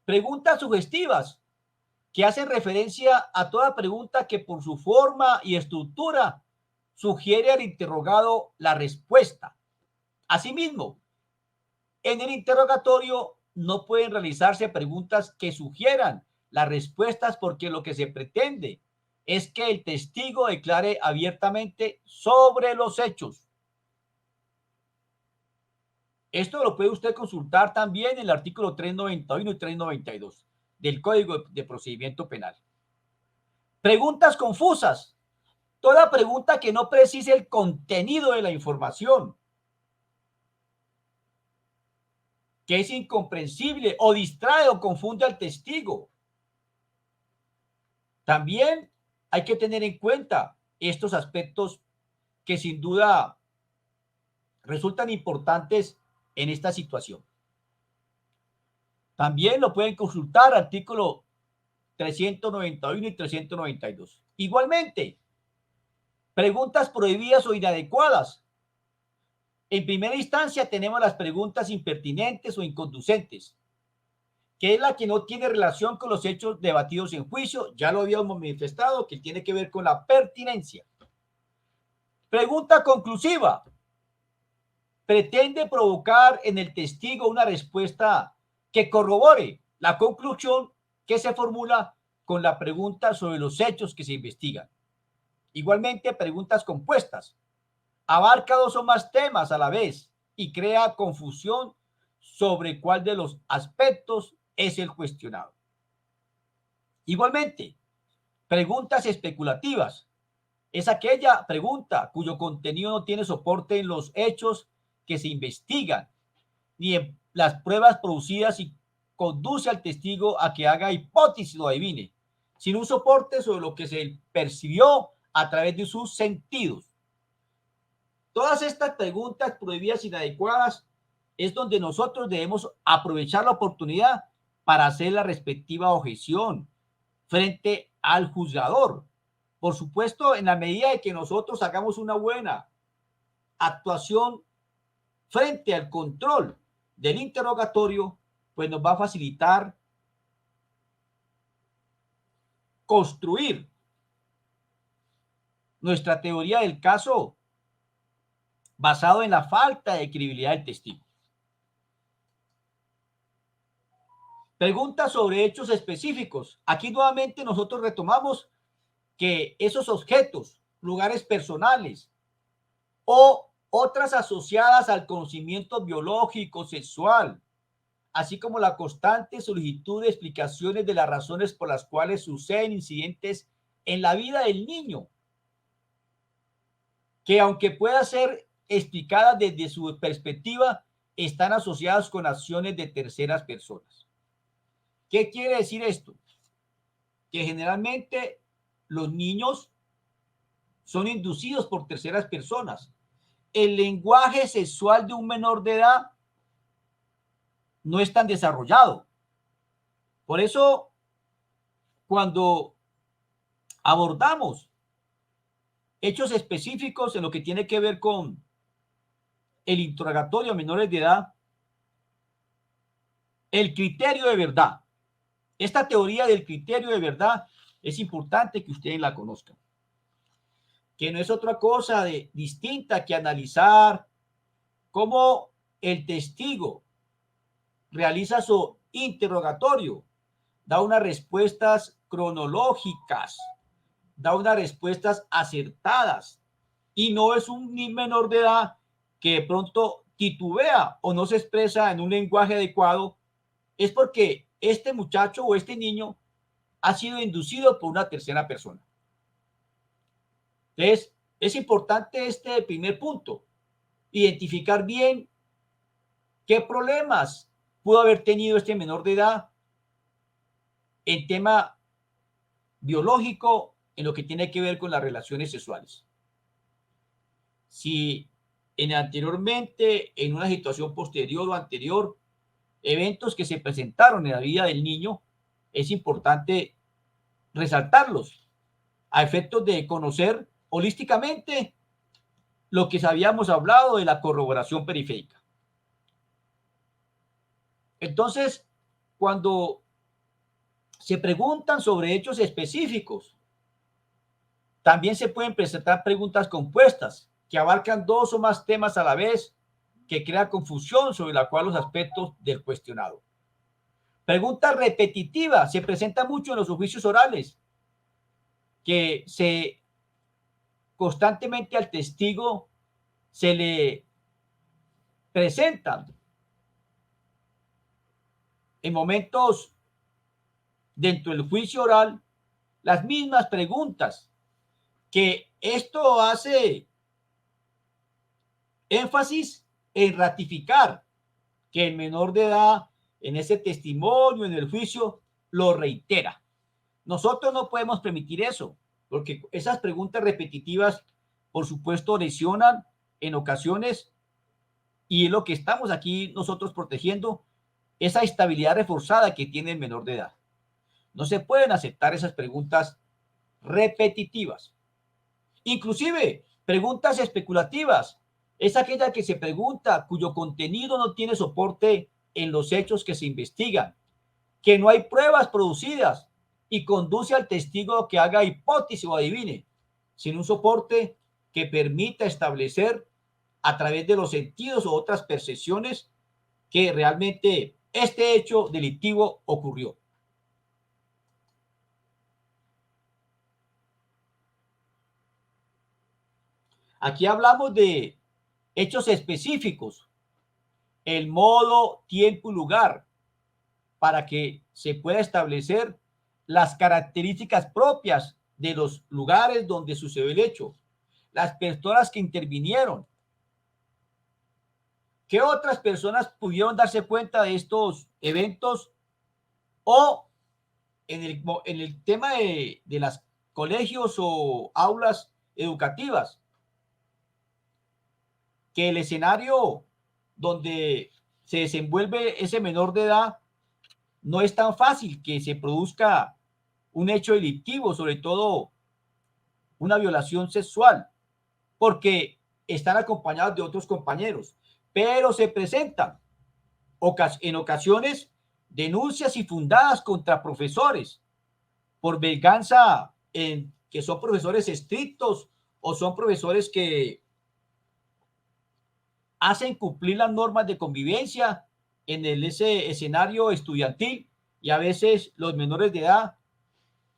Preguntas sugestivas que hacen referencia a toda pregunta que por su forma y estructura sugiere al interrogado la respuesta. Asimismo, en el interrogatorio no pueden realizarse preguntas que sugieran las respuestas, porque lo que se pretende es que el testigo declare abiertamente sobre los hechos. Esto lo puede usted consultar también en el artículo 391 y 392 del Código de Procedimiento Penal. Preguntas confusas. Toda pregunta que no precise el contenido de la información, que es incomprensible o distrae o confunde al testigo. También hay que tener en cuenta estos aspectos que sin duda resultan importantes en esta situación. También lo pueden consultar artículo 391 y 392. Igualmente, preguntas prohibidas o inadecuadas. En primera instancia tenemos las preguntas impertinentes o inconducentes, que es la que no tiene relación con los hechos debatidos en juicio. Ya lo habíamos manifestado, que tiene que ver con la pertinencia. Pregunta conclusiva. Pretende provocar en el testigo una respuesta que corrobore la conclusión que se formula con la pregunta sobre los hechos que se investigan. Igualmente, preguntas compuestas. Abarca dos o más temas a la vez y crea confusión sobre cuál de los aspectos es el cuestionado. Igualmente, preguntas especulativas. Es aquella pregunta cuyo contenido no tiene soporte en los hechos que se investigan, ni en las pruebas producidas, y conduce al testigo a que haga hipótesis o adivine, sin un soporte sobre lo que se percibió a través de sus sentidos. Todas estas preguntas prohibidas, inadecuadas, es donde nosotros debemos aprovechar la oportunidad para hacer la respectiva objeción frente al juzgador. Por supuesto, en la medida de que nosotros hagamos una buena actuación frente al control del interrogatorio, pues nos va a facilitar construir nuestra teoría del caso basado en la falta de credibilidad del testigo. Preguntas sobre hechos específicos. Aquí nuevamente nosotros retomamos que esos objetos, lugares personales o otras asociadas al conocimiento biológico, sexual, así como la constante solicitud de explicaciones de las razones por las cuales suceden incidentes en la vida del niño, que aunque pueda ser explicadas desde su perspectiva, están asociadas con acciones de terceras personas. ¿Qué quiere decir esto? Que generalmente los niños son inducidos por terceras personas el lenguaje sexual de un menor de edad no es tan desarrollado. Por eso, cuando abordamos hechos específicos en lo que tiene que ver con el interrogatorio a menores de edad, el criterio de verdad, esta teoría del criterio de verdad es importante que ustedes la conozcan, que no es otra cosa distinta que analizar cómo el testigo realiza su interrogatorio, da unas respuestas cronológicas, da unas respuestas acertadas y no es un menor de edad que de pronto titubea o no se expresa en un lenguaje adecuado, es porque este muchacho o este niño ha sido inducido por una tercera persona. Entonces, es importante este primer punto, identificar bien qué problemas pudo haber tenido este menor de edad en tema biológico, en lo que tiene que ver con las relaciones sexuales. Si anteriormente, en una situación posterior o anterior, eventos que se presentaron en la vida del niño, es importante resaltarlos a efectos de conocer holísticamente lo que habíamos hablado de la corroboración periférica. Entonces, cuando se preguntan sobre hechos específicos, también se pueden presentar preguntas compuestas que abarcan dos o más temas a la vez, que crea confusión sobre la cual los aspectos del cuestionado. Preguntas repetitivas se presentan mucho en los oficios orales, que se constantemente al testigo se le presentan en momentos dentro del juicio oral las mismas preguntas, que esto hace énfasis en ratificar que el menor de edad en ese testimonio, en el juicio, lo reitera. Nosotros no podemos permitir eso, porque esas preguntas repetitivas, por supuesto, lesionan en ocasiones, y es lo que estamos aquí nosotros protegiendo, esa estabilidad reforzada que tiene el menor de edad. No se pueden aceptar esas preguntas repetitivas. Inclusive, preguntas especulativas. Es aquella que se pregunta cuyo contenido no tiene soporte en los hechos que se investigan, que no hay pruebas producidas y conduce al testigo a que haga hipótesis o adivine, sin un soporte que permita establecer a través de los sentidos o otras percepciones que realmente este hecho delictivo ocurrió. Aquí hablamos de hechos específicos, el modo, tiempo y lugar, para que se pueda establecer las características propias de los lugares donde sucedió el hecho, las personas que intervinieron, qué otras personas pudieron darse cuenta de estos eventos, o en el tema de las colegios o aulas educativas, que el escenario donde se desenvuelve ese menor de edad no es tan fácil que se produzca un hecho delictivo, sobre todo una violación sexual, porque están acompañados de otros compañeros, pero se presentan en ocasiones denuncias infundadas contra profesores por venganza, que son profesores estrictos o son profesores que hacen cumplir las normas de convivencia en ese escenario estudiantil, y a veces los menores de edad,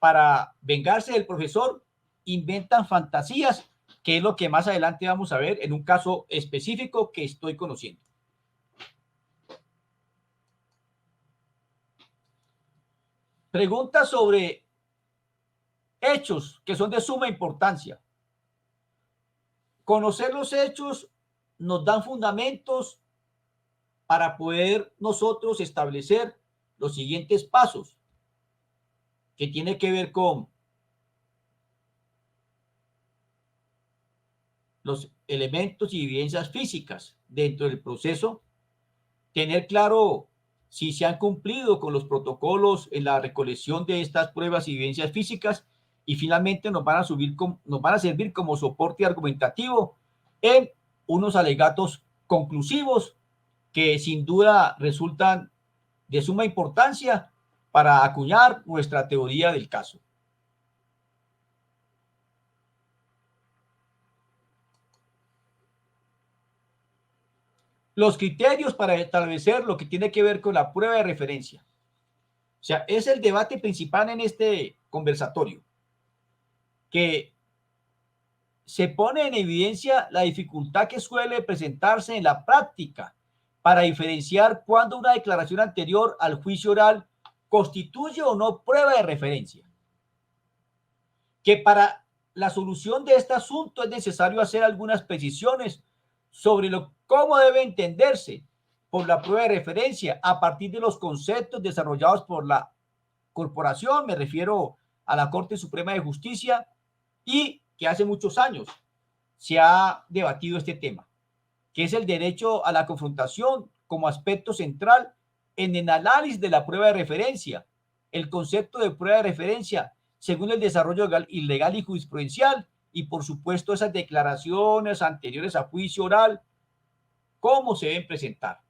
para vengarse del profesor, inventan fantasías, que es lo que más adelante vamos a ver en un caso específico que estoy conociendo. Preguntas sobre hechos que son de suma importancia. Conocer los hechos nos dan fundamentos para poder nosotros establecer los siguientes pasos, que tiene que ver con elementos y evidencias físicas dentro del proceso, tener claro si se han cumplido con los protocolos en la recolección de estas pruebas y evidencias físicas, y finalmente nos van a servir como soporte argumentativo en unos alegatos conclusivos que sin duda resultan de suma importancia para acuñar nuestra teoría del caso. Los criterios para establecer lo que tiene que ver con la prueba de referencia. O sea, es el debate principal en este conversatorio, que se pone en evidencia la dificultad que suele presentarse en la práctica para diferenciar cuándo una declaración anterior al juicio oral constituye o no prueba de referencia. Que para la solución de este asunto es necesario hacer algunas precisiones sobre cómo debe entenderse por la prueba de referencia a partir de los conceptos desarrollados por la corporación, me refiero a la Corte Suprema de Justicia, y que hace muchos años se ha debatido este tema, que es el derecho a la confrontación como aspecto central en el análisis de la prueba de referencia. El concepto de prueba de referencia según el desarrollo legal y jurisprudencial, y por supuesto esas declaraciones anteriores a juicio oral, cómo se deben presentar.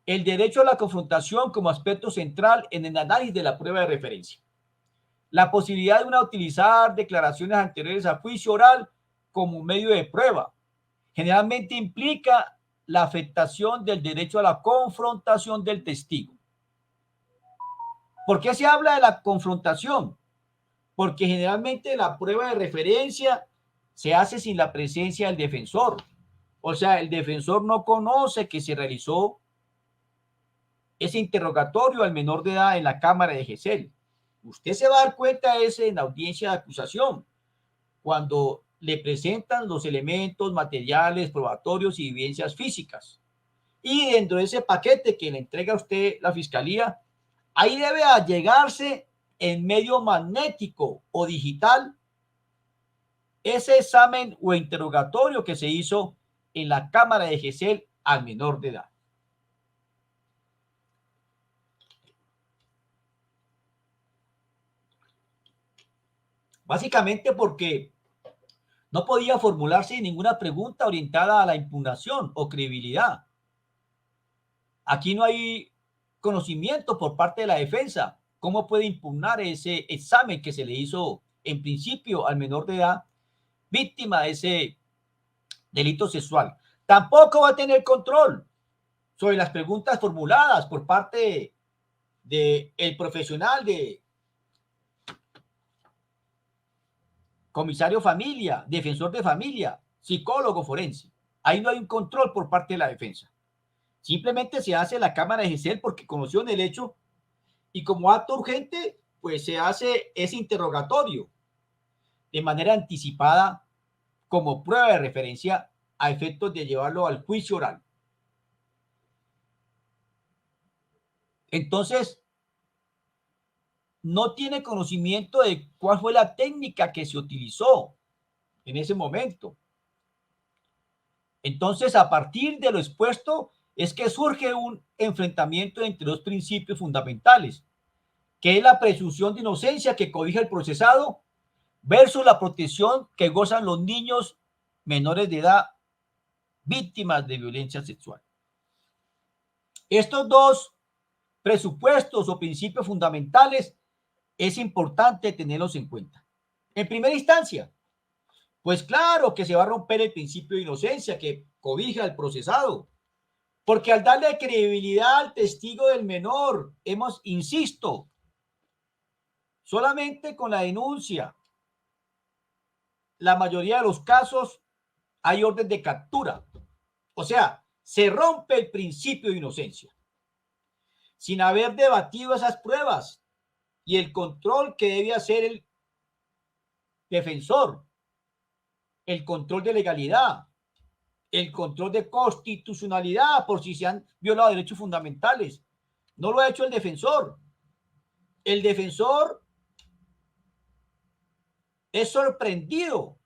El derecho a la confrontación como aspecto central en el análisis de la prueba de referencia. La posibilidad de utilizar declaraciones anteriores a juicio oral como medio de prueba generalmente implica la afectación del derecho a la confrontación del testigo. ¿Por qué se habla de la confrontación? Porque generalmente la prueba de referencia se hace sin la presencia del defensor. O sea, el defensor no conoce que se realizó ese interrogatorio al menor de edad en la Cámara de Gesell. Usted se va a dar cuenta de eso en la audiencia de acusación, cuando le presentan los elementos materiales, probatorios y evidencias físicas. Y dentro de ese paquete que le entrega a usted la fiscalía, ahí debe allegarse en medio magnético o digital ese examen o interrogatorio que se hizo en la Cámara de Gesell al menor de edad. Básicamente porque no podía formularse ninguna pregunta orientada a la impugnación o credibilidad. Aquí no hay conocimiento por parte de la defensa. ¿Cómo puede impugnar ese examen que se le hizo en principio al menor de edad, víctima de ese delito sexual? Tampoco va a tener control sobre las preguntas formuladas por parte del profesional de comisario familia, defensor de familia, psicólogo forense. Ahí no hay un control por parte de la defensa. Simplemente se hace la Cámara de Gesell porque conoció el hecho, y como acto urgente, pues se hace ese interrogatorio de manera anticipada como prueba de referencia a efectos de llevarlo al juicio oral. Entonces, no tiene conocimiento de cuál fue la técnica que se utilizó en ese momento. Entonces, a partir de lo expuesto, es que surge un enfrentamiento entre dos principios fundamentales, que es la presunción de inocencia que cobija el procesado versus la protección que gozan los niños menores de edad víctimas de violencia sexual. Estos dos presupuestos o principios fundamentales es importante tenerlos en cuenta. En primera instancia, pues claro que se va a romper el principio de inocencia que cobija al procesado, porque al darle credibilidad al testigo del menor, insisto, solamente con la denuncia, la mayoría de los casos hay orden de captura. O sea, se rompe el principio de inocencia sin haber debatido esas pruebas y el control que debe hacer el defensor, el control de legalidad, el control de constitucionalidad por si se han violado derechos fundamentales. No lo ha hecho el defensor. El defensor es sorprendido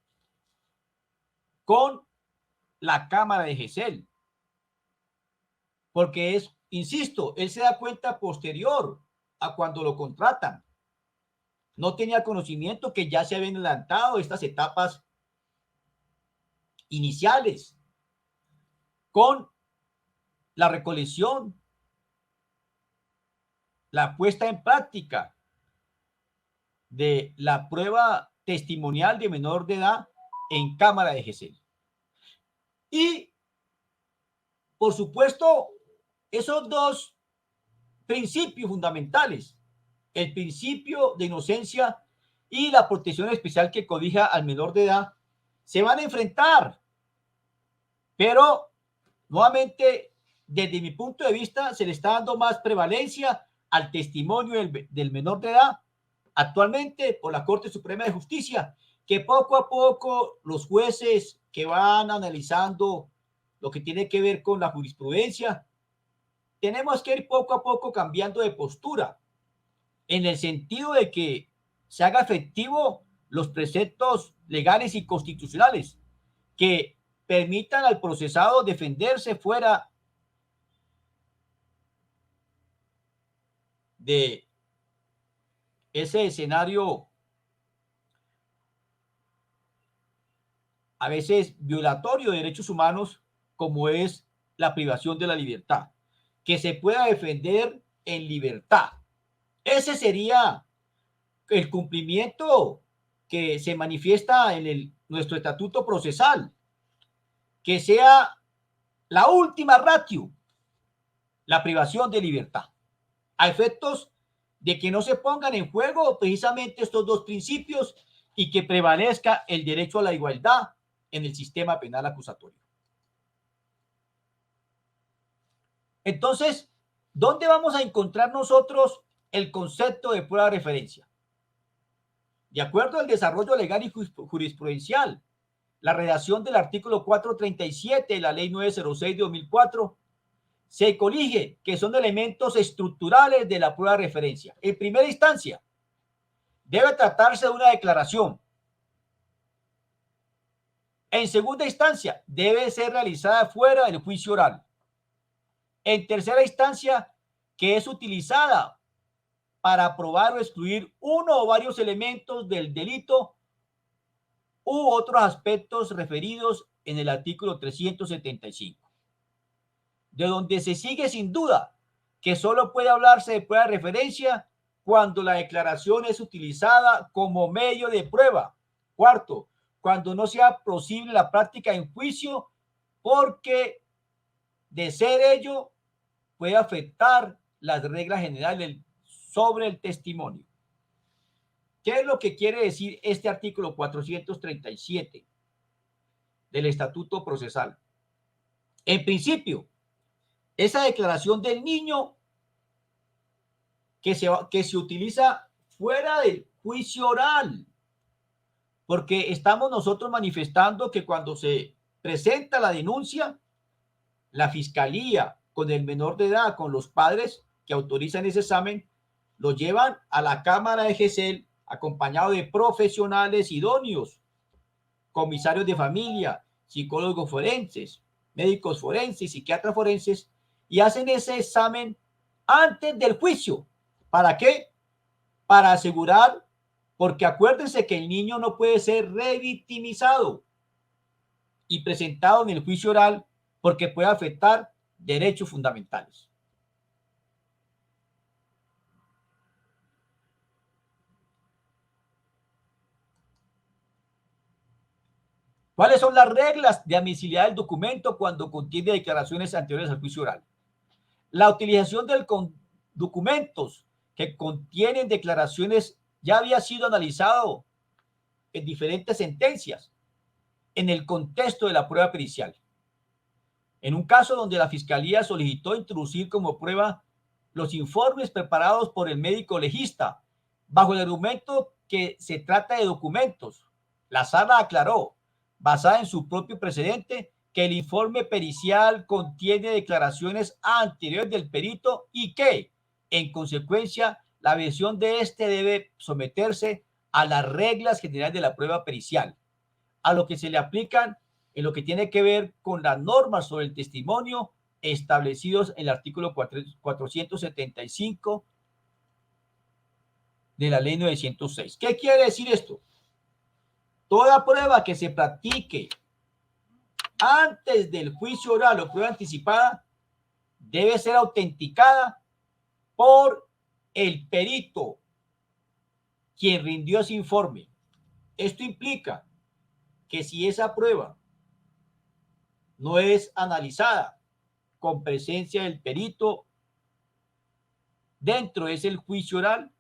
con la cámara de Gesell, porque es, insisto, él se da cuenta posterior a cuando lo contratan. No tenía conocimiento que ya se habían adelantado estas etapas iniciales con la recolección, la puesta en práctica de la prueba testimonial de menor de edad en cámara de Gesell. Y, por supuesto, esos dos principios fundamentales, el principio de inocencia y la protección especial que cobija al menor de edad, se van a enfrentar. Pero, nuevamente, desde mi punto de vista, se le está dando más prevalencia al testimonio del menor de edad actualmente por la Corte Suprema de Justicia, que poco a poco los jueces que van analizando lo que tiene que ver con la jurisprudencia, tenemos que ir poco a poco cambiando de postura, en el sentido de que se haga efectivo los preceptos legales y constitucionales que permitan al procesado defenderse fuera de ese escenario a veces violatorio de derechos humanos, como es la privación de la libertad, que se pueda defender en libertad. Ese sería el cumplimiento que se manifiesta en nuestro estatuto procesal, que sea la última ratio, la privación de libertad, a efectos de que no se pongan en juego precisamente estos dos principios y que prevalezca el derecho a la igualdad en el sistema penal acusatorio. Entonces, ¿dónde vamos a encontrar nosotros el concepto de prueba de referencia? De acuerdo al desarrollo legal y jurisprudencial, la redacción del artículo 437 de la Ley 906 de 2004 se colige que son elementos estructurales de la prueba de referencia. En primera instancia, debe tratarse de una declaración. En segunda instancia, debe ser realizada fuera del juicio oral. En tercera instancia, que es utilizada para probar o excluir uno o varios elementos del delito u otros aspectos referidos en el artículo 375. De donde se sigue sin duda que solo puede hablarse de prueba de referencia cuando la declaración es utilizada como medio de prueba. Cuarto, cuando no sea posible la práctica en juicio, porque de ser ello puede afectar las reglas generales sobre el testimonio. ¿Qué es lo que quiere decir este artículo 437 del Estatuto Procesal? En principio, esa declaración del niño que se utiliza fuera del juicio oral, porque estamos nosotros manifestando que cuando se presenta la denuncia, la fiscalía con el menor de edad, con los padres que autorizan ese examen, lo llevan a la Cámara de Gesell acompañado de profesionales idóneos, comisarios de familia, psicólogos forenses, médicos forenses, psiquiatras forenses, y hacen ese examen antes del juicio. ¿Para qué? Para asegurar, porque acuérdense que el niño no puede ser revictimizado y presentado en el juicio oral porque puede afectar derechos fundamentales. ¿Cuáles son las reglas de admisibilidad del documento cuando contiene declaraciones anteriores al juicio oral? La utilización de documentos que contienen declaraciones ya había sido analizado en diferentes sentencias en el contexto de la prueba pericial. En un caso donde la fiscalía solicitó introducir como prueba los informes preparados por el médico legista, bajo el argumento que se trata de documentos, la sala aclaró, basada en su propio precedente, que el informe pericial contiene declaraciones anteriores del perito y que, en consecuencia, la versión de este debe someterse a las reglas generales de la prueba pericial, a lo que se le aplican en lo que tiene que ver con las normas sobre el testimonio establecidos en el artículo 475 de la ley 906. ¿Qué quiere decir esto? Toda prueba que se practique antes del juicio oral o prueba anticipada debe ser autenticada por el perito quien rindió ese informe. Esto implica que si esa prueba no es analizada con presencia del perito dentro de ese juicio oral,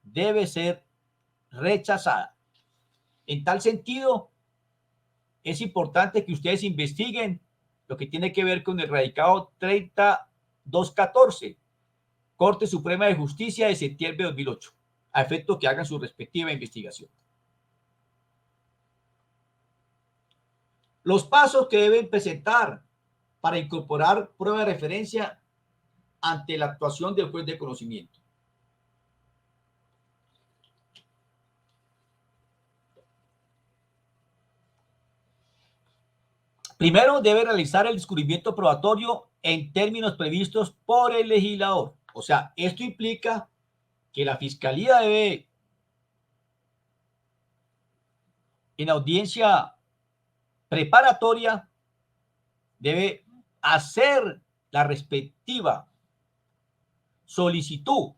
debe ser rechazada. En tal sentido, es importante que ustedes investiguen lo que tiene que ver con el radicado 3214, Corte Suprema de Justicia de septiembre de 2008, a efecto que hagan su respectiva investigación. Los pasos que deben presentar para incorporar prueba de referencia ante la actuación del juez de conocimiento. Primero, debe realizar el descubrimiento probatorio en términos previstos por el legislador. O sea, esto implica que la Fiscalía debe, en audiencia preparatoria, debe hacer la respectiva solicitud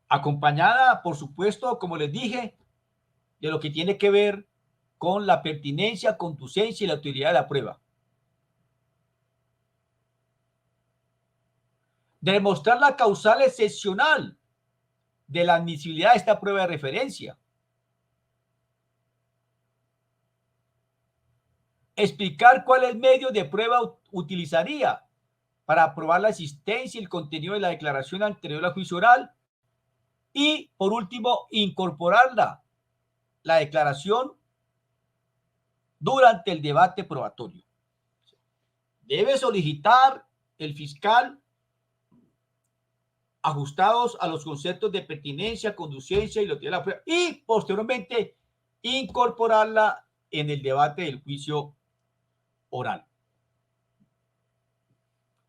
acompañada, por supuesto, como les dije, de lo que tiene que ver con la pertinencia, conducencia y la utilidad de la prueba. Demostrar la causal excepcional de la admisibilidad de esta prueba de referencia. Explicar cuáles medios de prueba utilizaría para probar la existencia y el contenido de la declaración anterior al juicio oral. Y, por último, incorporarla, la declaración, durante el debate probatorio. Debe solicitar el fiscal ajustados a los conceptos de pertinencia, conducencia y la utilidad de la prueba, y posteriormente incorporarla en el debate del juicio oral.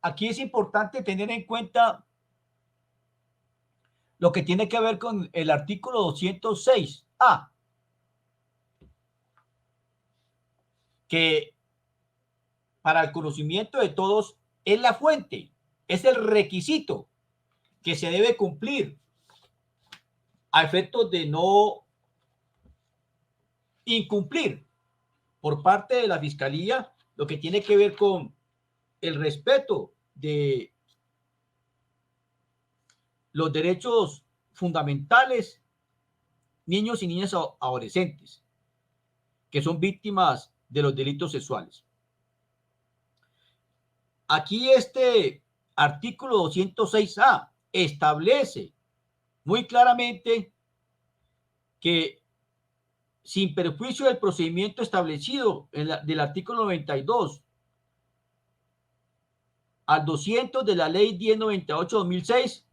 Aquí es importante tener en cuenta lo que tiene que ver con el artículo 206A, que para el conocimiento de todos es la fuente, es el requisito que se debe cumplir a efectos de no incumplir por parte de la Fiscalía lo que tiene que ver con el respeto de los derechos fundamentales, niños y niñas adolescentes que son víctimas de los delitos sexuales. Aquí este artículo 206A establece muy claramente que, sin perjuicio del procedimiento establecido del artículo 92 al 200 de la ley 1098/2006,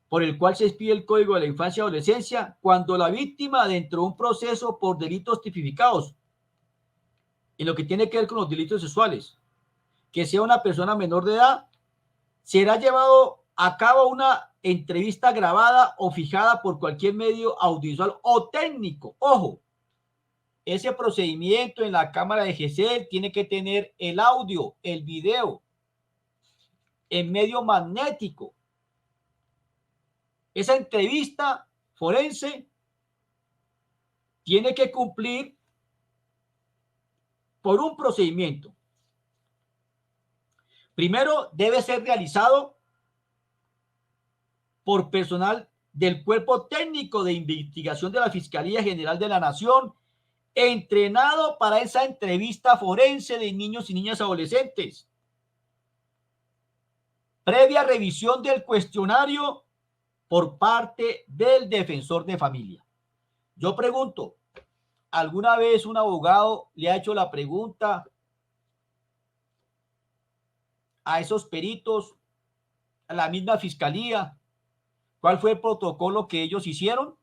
por el cual se expide el Código de la Infancia y Adolescencia, cuando la víctima, dentro de un proceso por delitos tipificados en lo que tiene que ver con los delitos sexuales, que sea una persona menor de edad, será llevado a cabo una entrevista grabada o fijada por cualquier medio audiovisual o técnico. Ojo, ese procedimiento en la cámara de GESEL tiene que tener el audio, el video, en medio magnético. Esa entrevista forense tiene que cumplir por un procedimiento. Primero, debe ser realizado por personal del Cuerpo Técnico de Investigación de la Fiscalía General de la Nación, entrenado para esa entrevista forense de niños y niñas adolescentes. Previa revisión del cuestionario por parte del defensor de familia. Yo pregunto, ¿alguna vez un abogado le ha hecho la pregunta a esos peritos, la misma fiscalía? ¿Cuál fue el protocolo que ellos hicieron?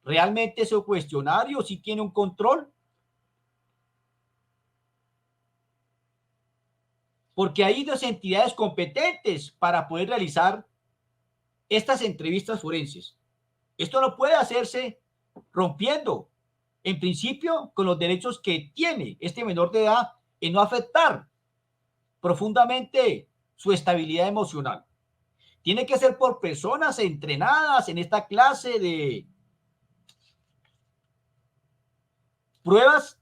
¿Realmente ese cuestionario sí tiene un control? Porque hay dos entidades competentes para poder realizar estas entrevistas forenses. Esto no puede hacerse rompiendo, en principio, con los derechos que tiene este menor de edad en no afectar profundamente su estabilidad emocional. Tiene que ser por personas entrenadas en esta clase de pruebas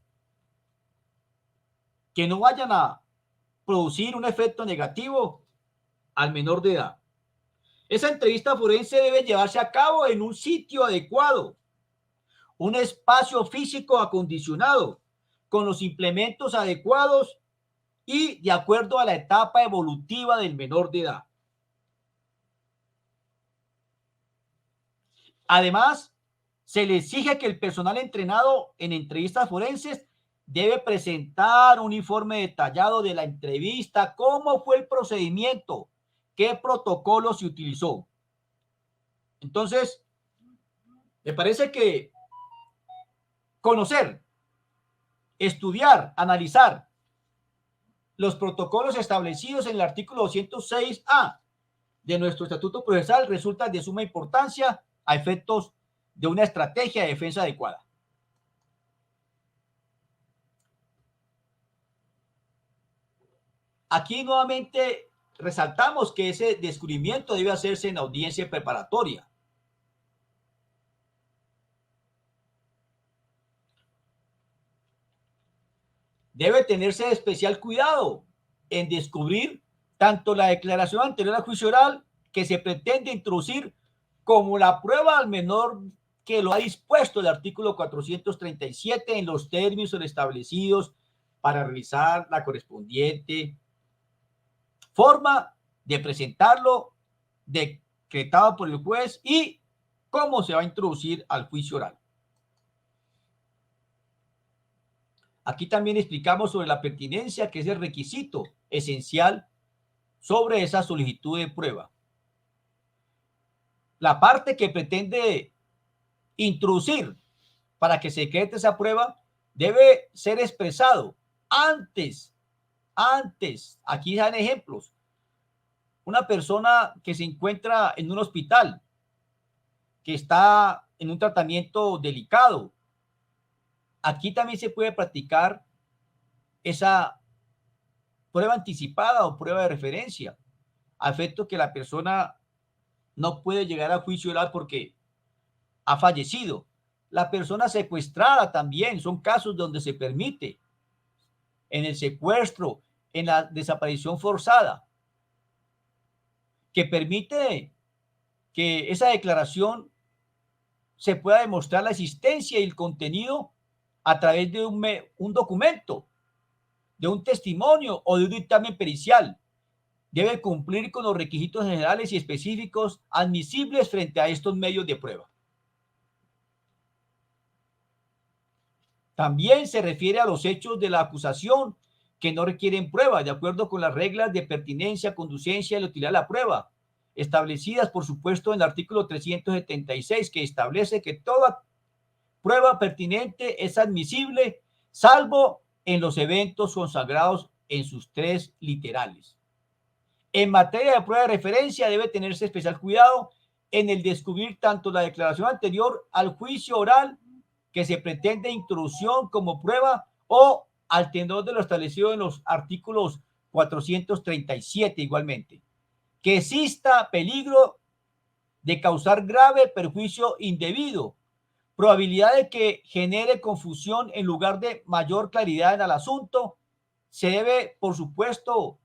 que no vayan a producir un efecto negativo al menor de edad. Esa entrevista forense debe llevarse a cabo en un sitio adecuado, un espacio físico acondicionado, con los implementos adecuados y de acuerdo a la etapa evolutiva del menor de edad. Además, se le exige que el personal entrenado en entrevistas forenses debe presentar un informe detallado de la entrevista, cómo fue el procedimiento, qué protocolo se utilizó. Entonces, me parece que conocer, estudiar, analizar los protocolos establecidos en el artículo 206A de nuestro Estatuto Procesal resulta de suma importancia a efectos de una estrategia de defensa adecuada. Aquí nuevamente resaltamos que ese descubrimiento debe hacerse en audiencia preparatoria. Debe tenerse especial cuidado en descubrir tanto la declaración anterior al juicio oral que se pretende introducir como la prueba al menor que lo ha dispuesto el artículo 437 en los términos establecidos para realizar la correspondiente forma de presentarlo, decretado por el juez y cómo se va a introducir al juicio oral. Aquí también explicamos sobre la pertinencia, que es el requisito esencial sobre esa solicitud de prueba. La parte que pretende introducir para que se decrete esa prueba debe ser expresado antes, aquí dan ejemplos. Una persona que se encuentra en un hospital, que está en un tratamiento delicado, aquí también se puede practicar esa prueba anticipada o prueba de referencia, a efecto que la persona no puede llegar a juicio oral porque ha fallecido. La persona secuestrada también, son casos donde se permite, en el secuestro, en la desaparición forzada, que permite que esa declaración se pueda demostrar la existencia y el contenido a través de un documento, de un testimonio o de un dictamen pericial. Debe cumplir con los requisitos generales y específicos admisibles frente a estos medios de prueba. También se refiere a los hechos de la acusación que no requieren prueba, de acuerdo con las reglas de pertinencia, conducencia y utilidad de la prueba, establecidas, por supuesto, en el artículo 376, que establece que toda prueba pertinente es admisible, salvo en los eventos consagrados en sus tres literales. En materia de prueba de referencia debe tenerse especial cuidado en el descubrir tanto la declaración anterior al juicio oral que se pretende introducción como prueba o al tenor de lo establecido en los artículos 437 igualmente. Que exista peligro de causar grave perjuicio indebido, probabilidad de que genere confusión en lugar de mayor claridad en el asunto, se debe, por supuesto,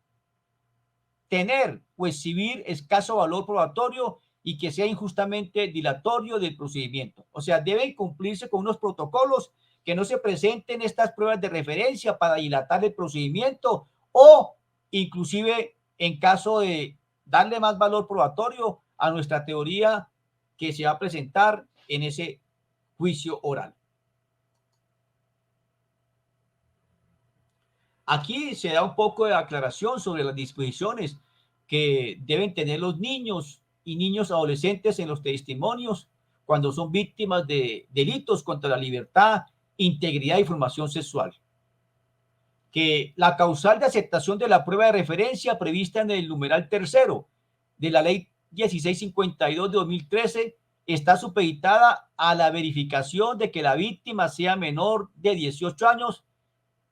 tener o exhibir escaso valor probatorio y que sea injustamente dilatorio del procedimiento. O sea, deben cumplirse con unos protocolos que no se presenten estas pruebas de referencia para dilatar el procedimiento o inclusive en caso de darle más valor probatorio a nuestra teoría que se va a presentar en ese juicio oral. Aquí se da un poco de aclaración sobre las disposiciones que deben tener los niños y niños adolescentes en los testimonios cuando son víctimas de delitos contra la libertad, integridad y formación sexual. Que la causal de aceptación de la prueba de referencia prevista en el numeral tercero de la ley 1652 de 2013 está supeditada a la verificación de que la víctima sea menor de 18 años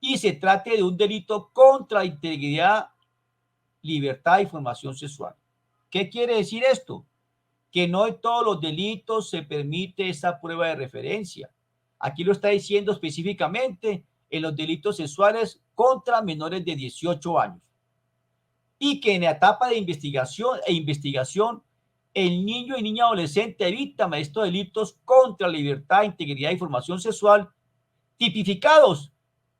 y se trate de un delito contra la integridad, libertad y formación sexual. ¿Qué quiere decir esto? Que no en todos los delitos se permite esa prueba de referencia. Aquí lo está diciendo específicamente en los delitos sexuales contra menores de 18 años. Y que en la etapa de investigación, el niño y niña adolescente víctima de estos delitos contra la libertad, integridad y formación sexual, tipificados,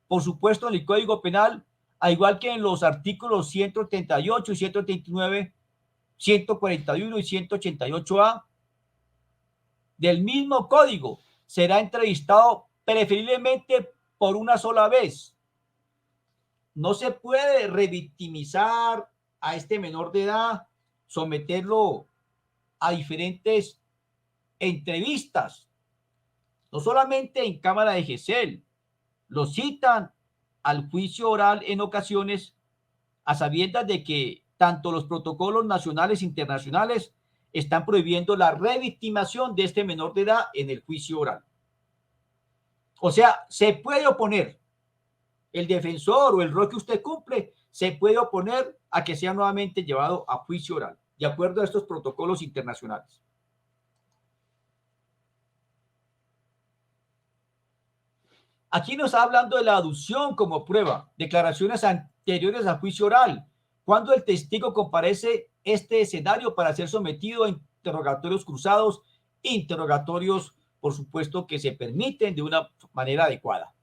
por supuesto, en el Código Penal, al igual que en los artículos 138 y 139, 141 y 188A del mismo código, será entrevistado preferiblemente por una sola vez. No se puede revictimizar a este menor de edad, someterlo a diferentes entrevistas, no solamente en cámara de GESEL, lo citan al juicio oral en ocasiones a sabiendas de que tanto los protocolos nacionales e internacionales están prohibiendo la revictimación de este menor de edad en el juicio oral. O sea, se puede oponer el defensor o el rol que usted cumple, se puede oponer a que sea nuevamente llevado a juicio oral, de acuerdo a estos protocolos internacionales. Aquí nos está hablando de la aducción como prueba, declaraciones anteriores a juicio oral, cuando el testigo comparece este escenario para ser sometido a interrogatorios cruzados, interrogatorios, por supuesto, que se permiten de una manera adecuada.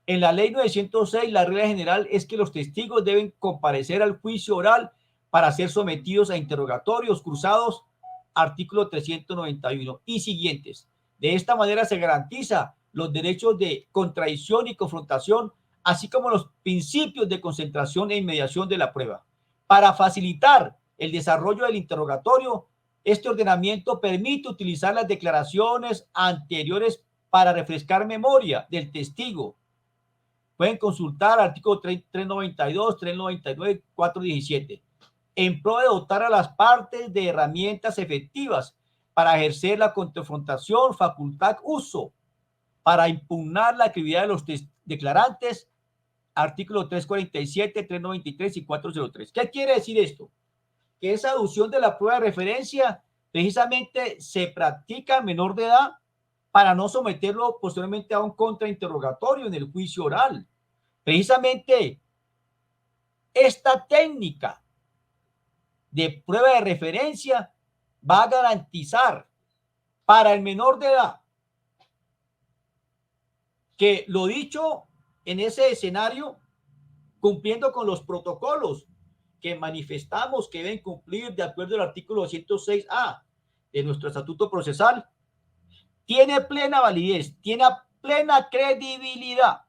En la ley 906, la regla general es que los testigos deben comparecer al juicio oral para ser sometidos a interrogatorios cruzados, artículo 391 y siguientes. De esta manera se garantiza los derechos de contradicción y confrontación, así como los principios de concentración e inmediación de la prueba. Para facilitar el desarrollo del interrogatorio, este ordenamiento permite utilizar las declaraciones anteriores para refrescar memoria del testigo. Pueden consultar artículo 392, 399, 417, en pro de dotar a las partes de herramientas efectivas para ejercer la confrontación, facultad, uso, para impugnar la actividad de los declarantes, artículo 347, 393 y 403. ¿Qué quiere decir esto? Que esa aducción de la prueba de referencia precisamente se practica a menor de edad para no someterlo posteriormente a un contrainterrogatorio en el juicio oral. Precisamente esta técnica de prueba de referencia va a garantizar para el menor de edad que lo dicho en ese escenario, cumpliendo con los protocolos que manifestamos que deben cumplir de acuerdo al artículo 206A de nuestro estatuto procesal, tiene plena validez, tiene plena credibilidad.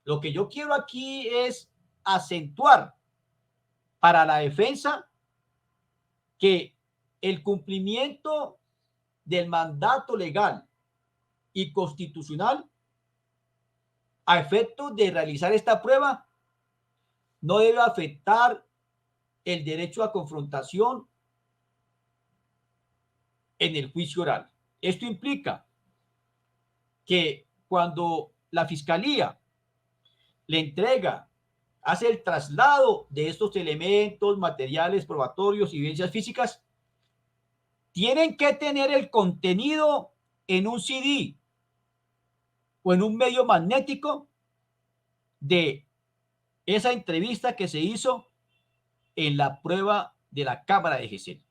Lo que yo quiero aquí es acentuar para la defensa que el cumplimiento del mandato legal y constitucional a efectos de realizar esta prueba no debe afectar el derecho a confrontación en el juicio oral. Esto implica que cuando la fiscalía le entrega, hace el traslado de estos elementos, materiales probatorios y evidencias físicas, tienen que tener el contenido en un CD o en un medio magnético de esa entrevista que se hizo en la prueba de la Cámara de GESEL.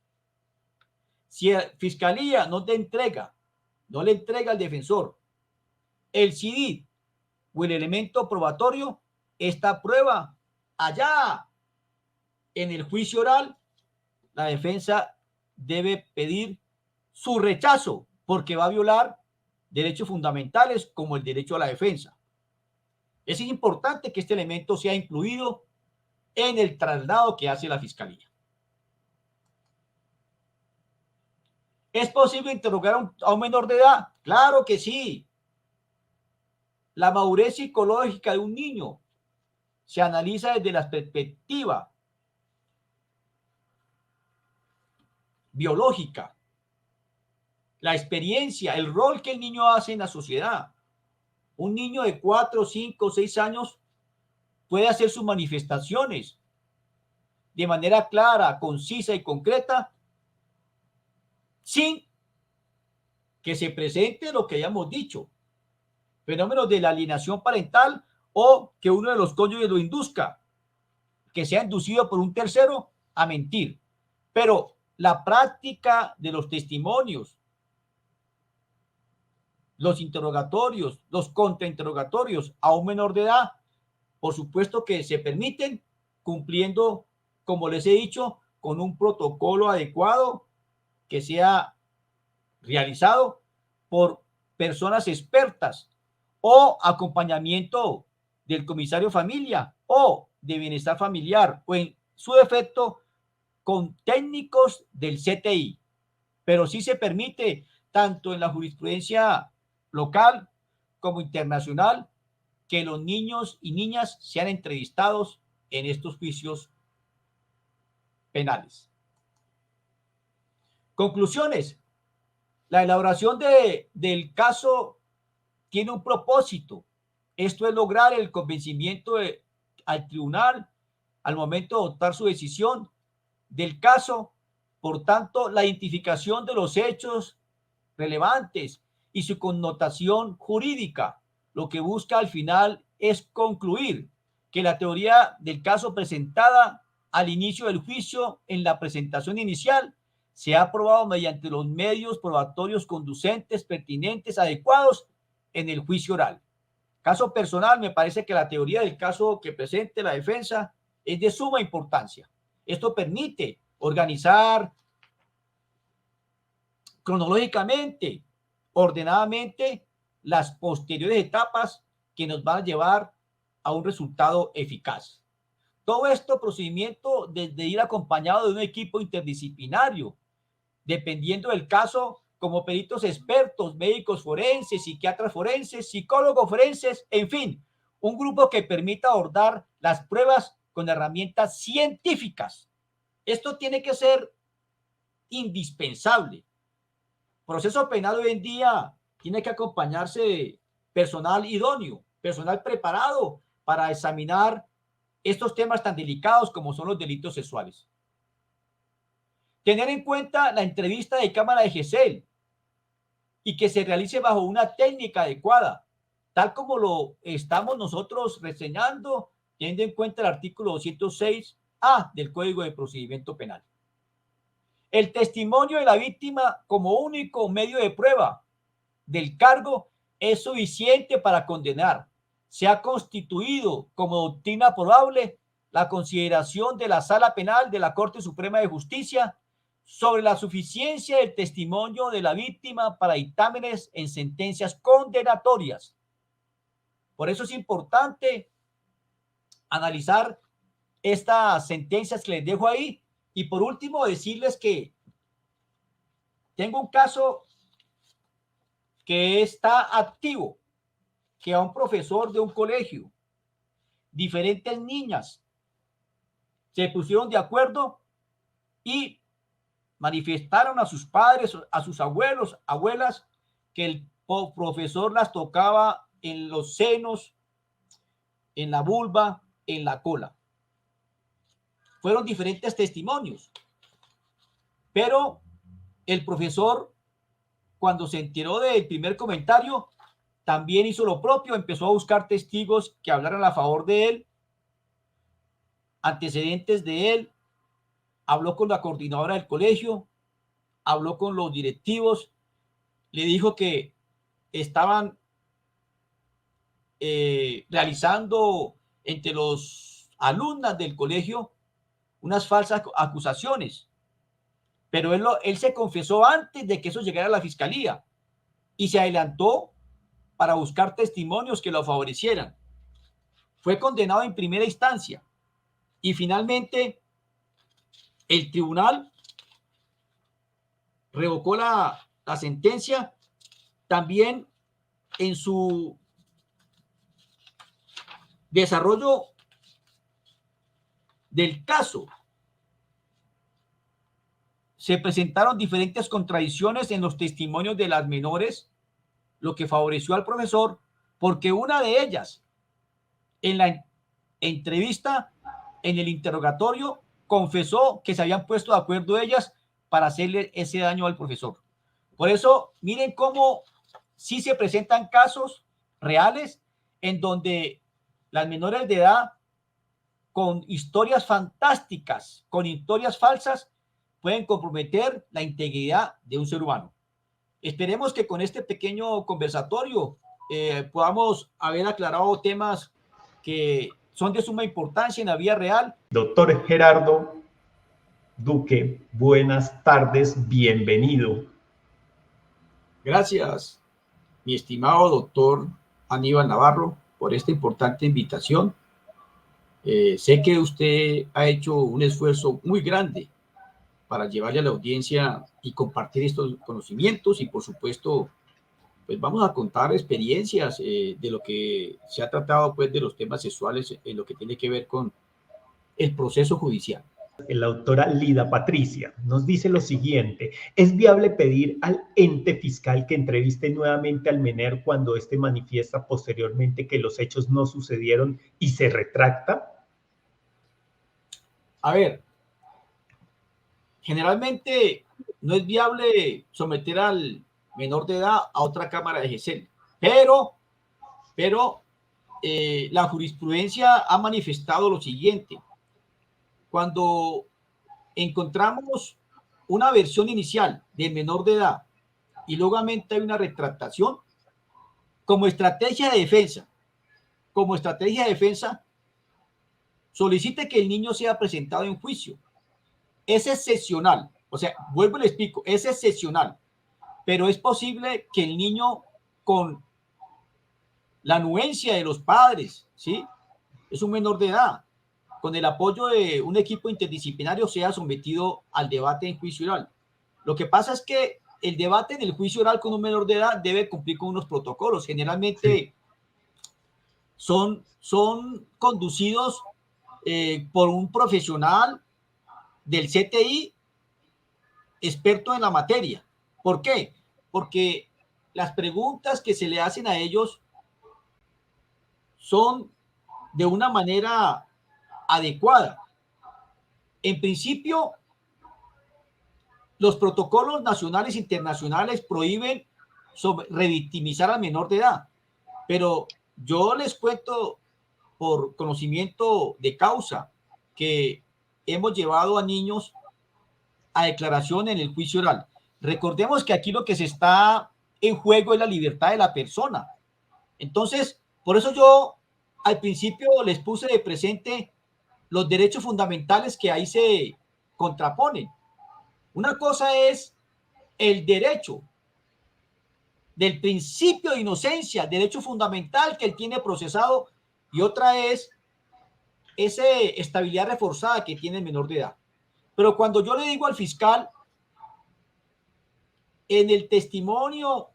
Si la fiscalía no le entrega al defensor el CD o el elemento probatorio, esta prueba allá en el juicio oral, la defensa debe pedir su rechazo porque va a violar derechos fundamentales como el derecho a la defensa. Es importante que este elemento sea incluido en el traslado que hace la fiscalía. ¿Es posible interrogar a un menor de edad? Claro que sí. La madurez psicológica de un niño se analiza desde la perspectiva biológica, la experiencia, el rol que el niño hace en la sociedad. Un niño de 4, 5, 6 años puede hacer sus manifestaciones de manera clara, concisa y concreta sin que se presente lo que hayamos dicho, fenómenos de la alienación parental o que uno de los cónyuges lo induzca, que sea inducido por un tercero a mentir. Pero la práctica de los testimonios, los interrogatorios, los contrainterrogatorios a un menor de edad, por supuesto que se permiten cumpliendo, como les he dicho, con un protocolo adecuado que sea realizado por personas expertas o acompañamiento del comisario familia o de bienestar familiar o en su defecto con técnicos del CTI. Pero sí se permite tanto en la jurisprudencia local como internacional que los niños y niñas sean entrevistados en estos juicios penales. Conclusiones. La elaboración del caso tiene un propósito. Esto es lograr el convencimiento al tribunal al momento de adoptar su decisión del caso. Por tanto, la identificación de los hechos relevantes y su connotación jurídica. Lo que busca al final es concluir que la teoría del caso presentada al inicio del juicio en la presentación inicial se ha probado mediante los medios probatorios conducentes, pertinentes, adecuados en el juicio oral. Caso personal, me parece que la teoría del caso que presente la defensa es de suma importancia. Esto permite organizar cronológicamente, ordenadamente, las posteriores etapas que nos van a llevar a un resultado eficaz. Todo esto procedimiento desde ir acompañado de un equipo interdisciplinario, dependiendo del caso, como peritos expertos, médicos forenses, psiquiatras forenses, psicólogos forenses, en fin, un grupo que permita abordar las pruebas con herramientas científicas. Esto tiene que ser indispensable. Proceso penal hoy en día tiene que acompañarse de personal idóneo, personal preparado para examinar estos temas tan delicados como son los delitos sexuales. Tener en cuenta la entrevista de cámara de Gesell y que se realice bajo una técnica adecuada, tal como lo estamos nosotros reseñando, teniendo en cuenta el artículo 206A del Código de Procedimiento Penal. El testimonio de la víctima como único medio de prueba del cargo es suficiente para condenar. Se ha constituido como doctrina probable la consideración de la Sala Penal de la Corte Suprema de Justicia sobre la suficiencia del testimonio de la víctima para dictámenes en sentencias condenatorias. Por eso es importante analizar estas sentencias que les dejo ahí. Y por último, decirles que tengo un caso que está activo, que a un profesor de un colegio, diferentes niñas se pusieron de acuerdo y manifestaron a sus padres, a sus abuelos, abuelas, que el profesor las tocaba en los senos, en la vulva, en la cola. Fueron diferentes testimonios, pero el profesor, cuando se enteró del primer comentario, también hizo lo propio, empezó a buscar testigos que hablaran a favor de él, antecedentes de él, habló con la coordinadora del colegio, habló con los directivos, le dijo que estaban realizando entre los alumnas del colegio unas falsas acusaciones, pero él se confesó antes de que eso llegara a la fiscalía y se adelantó para buscar testimonios que lo favorecieran. Fue condenado en primera instancia y finalmente el tribunal revocó la sentencia. También en su desarrollo del caso se presentaron diferentes contradicciones en los testimonios de las menores, lo que favoreció al profesor, porque una de ellas, en la entrevista, en el interrogatorio, confesó que se habían puesto de acuerdo ellas para hacerle ese daño al profesor. Por eso, miren cómo sí se presentan casos reales en donde las menores de edad, con historias fantásticas, con historias falsas, pueden comprometer la integridad de un ser humano. Esperemos que con este pequeño conversatorio podamos haber aclarado temas que son de suma importancia en la vida real. Doctor Gerardo Duque, buenas tardes, bienvenido. Gracias, mi estimado doctor Aníbal Navarro, por esta importante invitación. Sé que usted ha hecho un esfuerzo muy grande para llevarle a la audiencia y compartir estos conocimientos, y por supuesto, pues vamos a contar experiencias de lo que se ha tratado, pues, de los temas sexuales en lo que tiene que ver con el proceso judicial. La autora Lida Patricia nos dice lo siguiente: ¿es viable pedir al ente fiscal que entreviste nuevamente al menor cuando éste manifiesta posteriormente que los hechos no sucedieron y se retracta? A ver, generalmente no es viable someter al menor de edad a otra cámara de GESEL, pero la jurisprudencia ha manifestado lo siguiente: cuando encontramos una versión inicial del menor de edad y luego hay una retractación, como estrategia de defensa, solicite que el niño sea presentado en juicio. Es excepcional, o sea, vuelvo y le explico, es excepcional, pero es posible que el niño, con la anuencia de los padres, ¿sí?, es un menor de edad, con el apoyo de un equipo interdisciplinario, sea sometido al debate en juicio oral. Lo que pasa es que el debate en el juicio oral con un menor de edad debe cumplir con unos protocolos. Generalmente son conducidos por un profesional del CTI experto en la materia. ¿Por qué? Porque las preguntas que se le hacen a ellos son de una manera adecuada. En principio, los protocolos nacionales e internacionales prohíben revictimizar al menor de edad, pero yo les cuento por conocimiento de causa que hemos llevado a niños a declaración en el juicio oral. Recordemos que aquí lo que se está en juego es la libertad de la persona. Entonces, por eso yo al principio les puse de presente los derechos fundamentales que ahí se contraponen. Una cosa es el derecho del principio de inocencia, derecho fundamental que él tiene procesado, y otra es esa estabilidad reforzada que tiene el menor de edad. Pero cuando yo le digo al fiscal, en el testimonio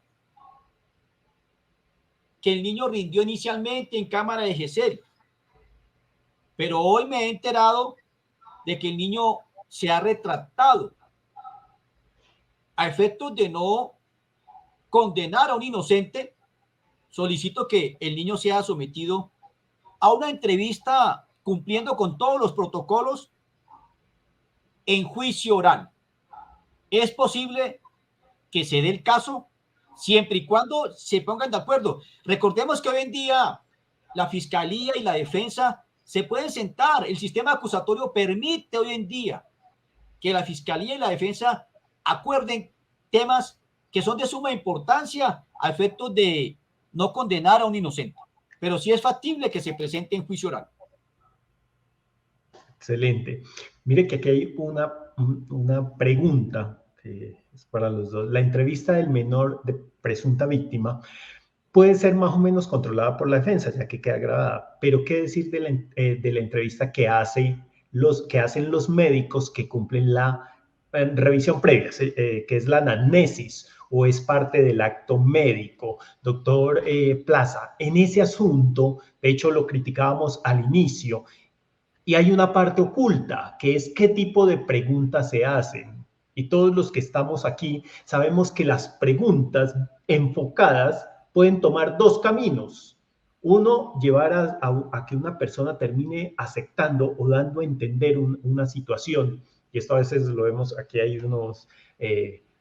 que el niño rindió inicialmente en cámara de GESEL, pero hoy me he enterado de que el niño se ha retractado a efectos de no condenar a un inocente, solicito que el niño sea sometido a una entrevista cumpliendo con todos los protocolos en juicio oral. Es posible que se dé el caso siempre y cuando se pongan de acuerdo. Recordemos que hoy en día la fiscalía y la defensa se pueden sentar. El sistema acusatorio permite hoy en día que la fiscalía y la defensa acuerden temas que son de suma importancia a efectos de no condenar a un inocente. Pero sí es factible que se presente en juicio oral. Excelente. Mire que aquí hay una pregunta que es para los dos. La entrevista del menor de presunta víctima puede ser más o menos controlada por la defensa, ya que queda grabada. Pero ¿qué decir de la entrevista que hacen los médicos que cumplen la revisión previa, que es la anamnesis o es parte del acto médico. Doctor Plaza, en ese asunto, de hecho lo criticábamos al inicio, y hay una parte oculta, que es qué tipo de preguntas se hacen. Y todos los que estamos aquí sabemos que las preguntas enfocadas pueden tomar dos caminos. Uno, llevar a que una persona termine aceptando o dando a entender una situación. Y esto a veces lo vemos, aquí hay unos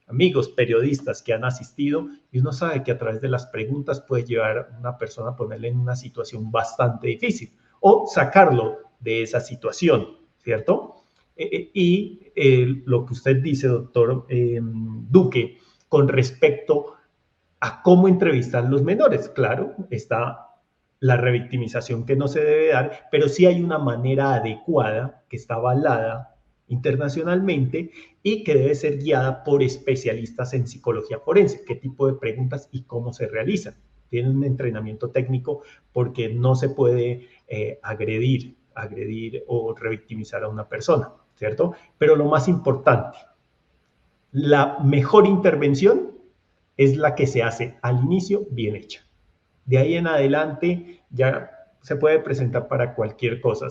amigos periodistas que han asistido y uno sabe que a través de las preguntas puede llevar a una persona a ponerle en una situación bastante difícil o sacarlo de esa situación, ¿cierto? Lo que usted dice, doctor Duque, con respecto a cómo entrevistar a los menores, claro, está la revictimización que no se debe dar, pero sí hay una manera adecuada que está avalada internacionalmente y que debe ser guiada por especialistas en psicología forense, qué tipo de preguntas y cómo se realizan. Tienen un entrenamiento técnico porque no se puede agredir o revictimizar a una persona, ¿cierto? Pero lo más importante, la mejor intervención es la que se hace al inicio bien hecha. De ahí en adelante ya se puede presentar para cualquier cosa,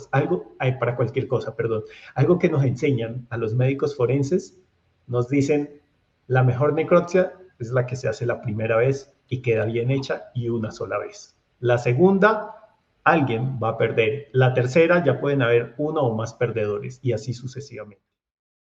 para cualquier cosa, perdón. Algo que nos enseñan a los médicos forenses, nos dicen, la mejor necropsia es la que se hace la primera vez y queda bien hecha y una sola vez. La segunda, alguien va a perder. La tercera, ya pueden haber uno o más perdedores y así sucesivamente.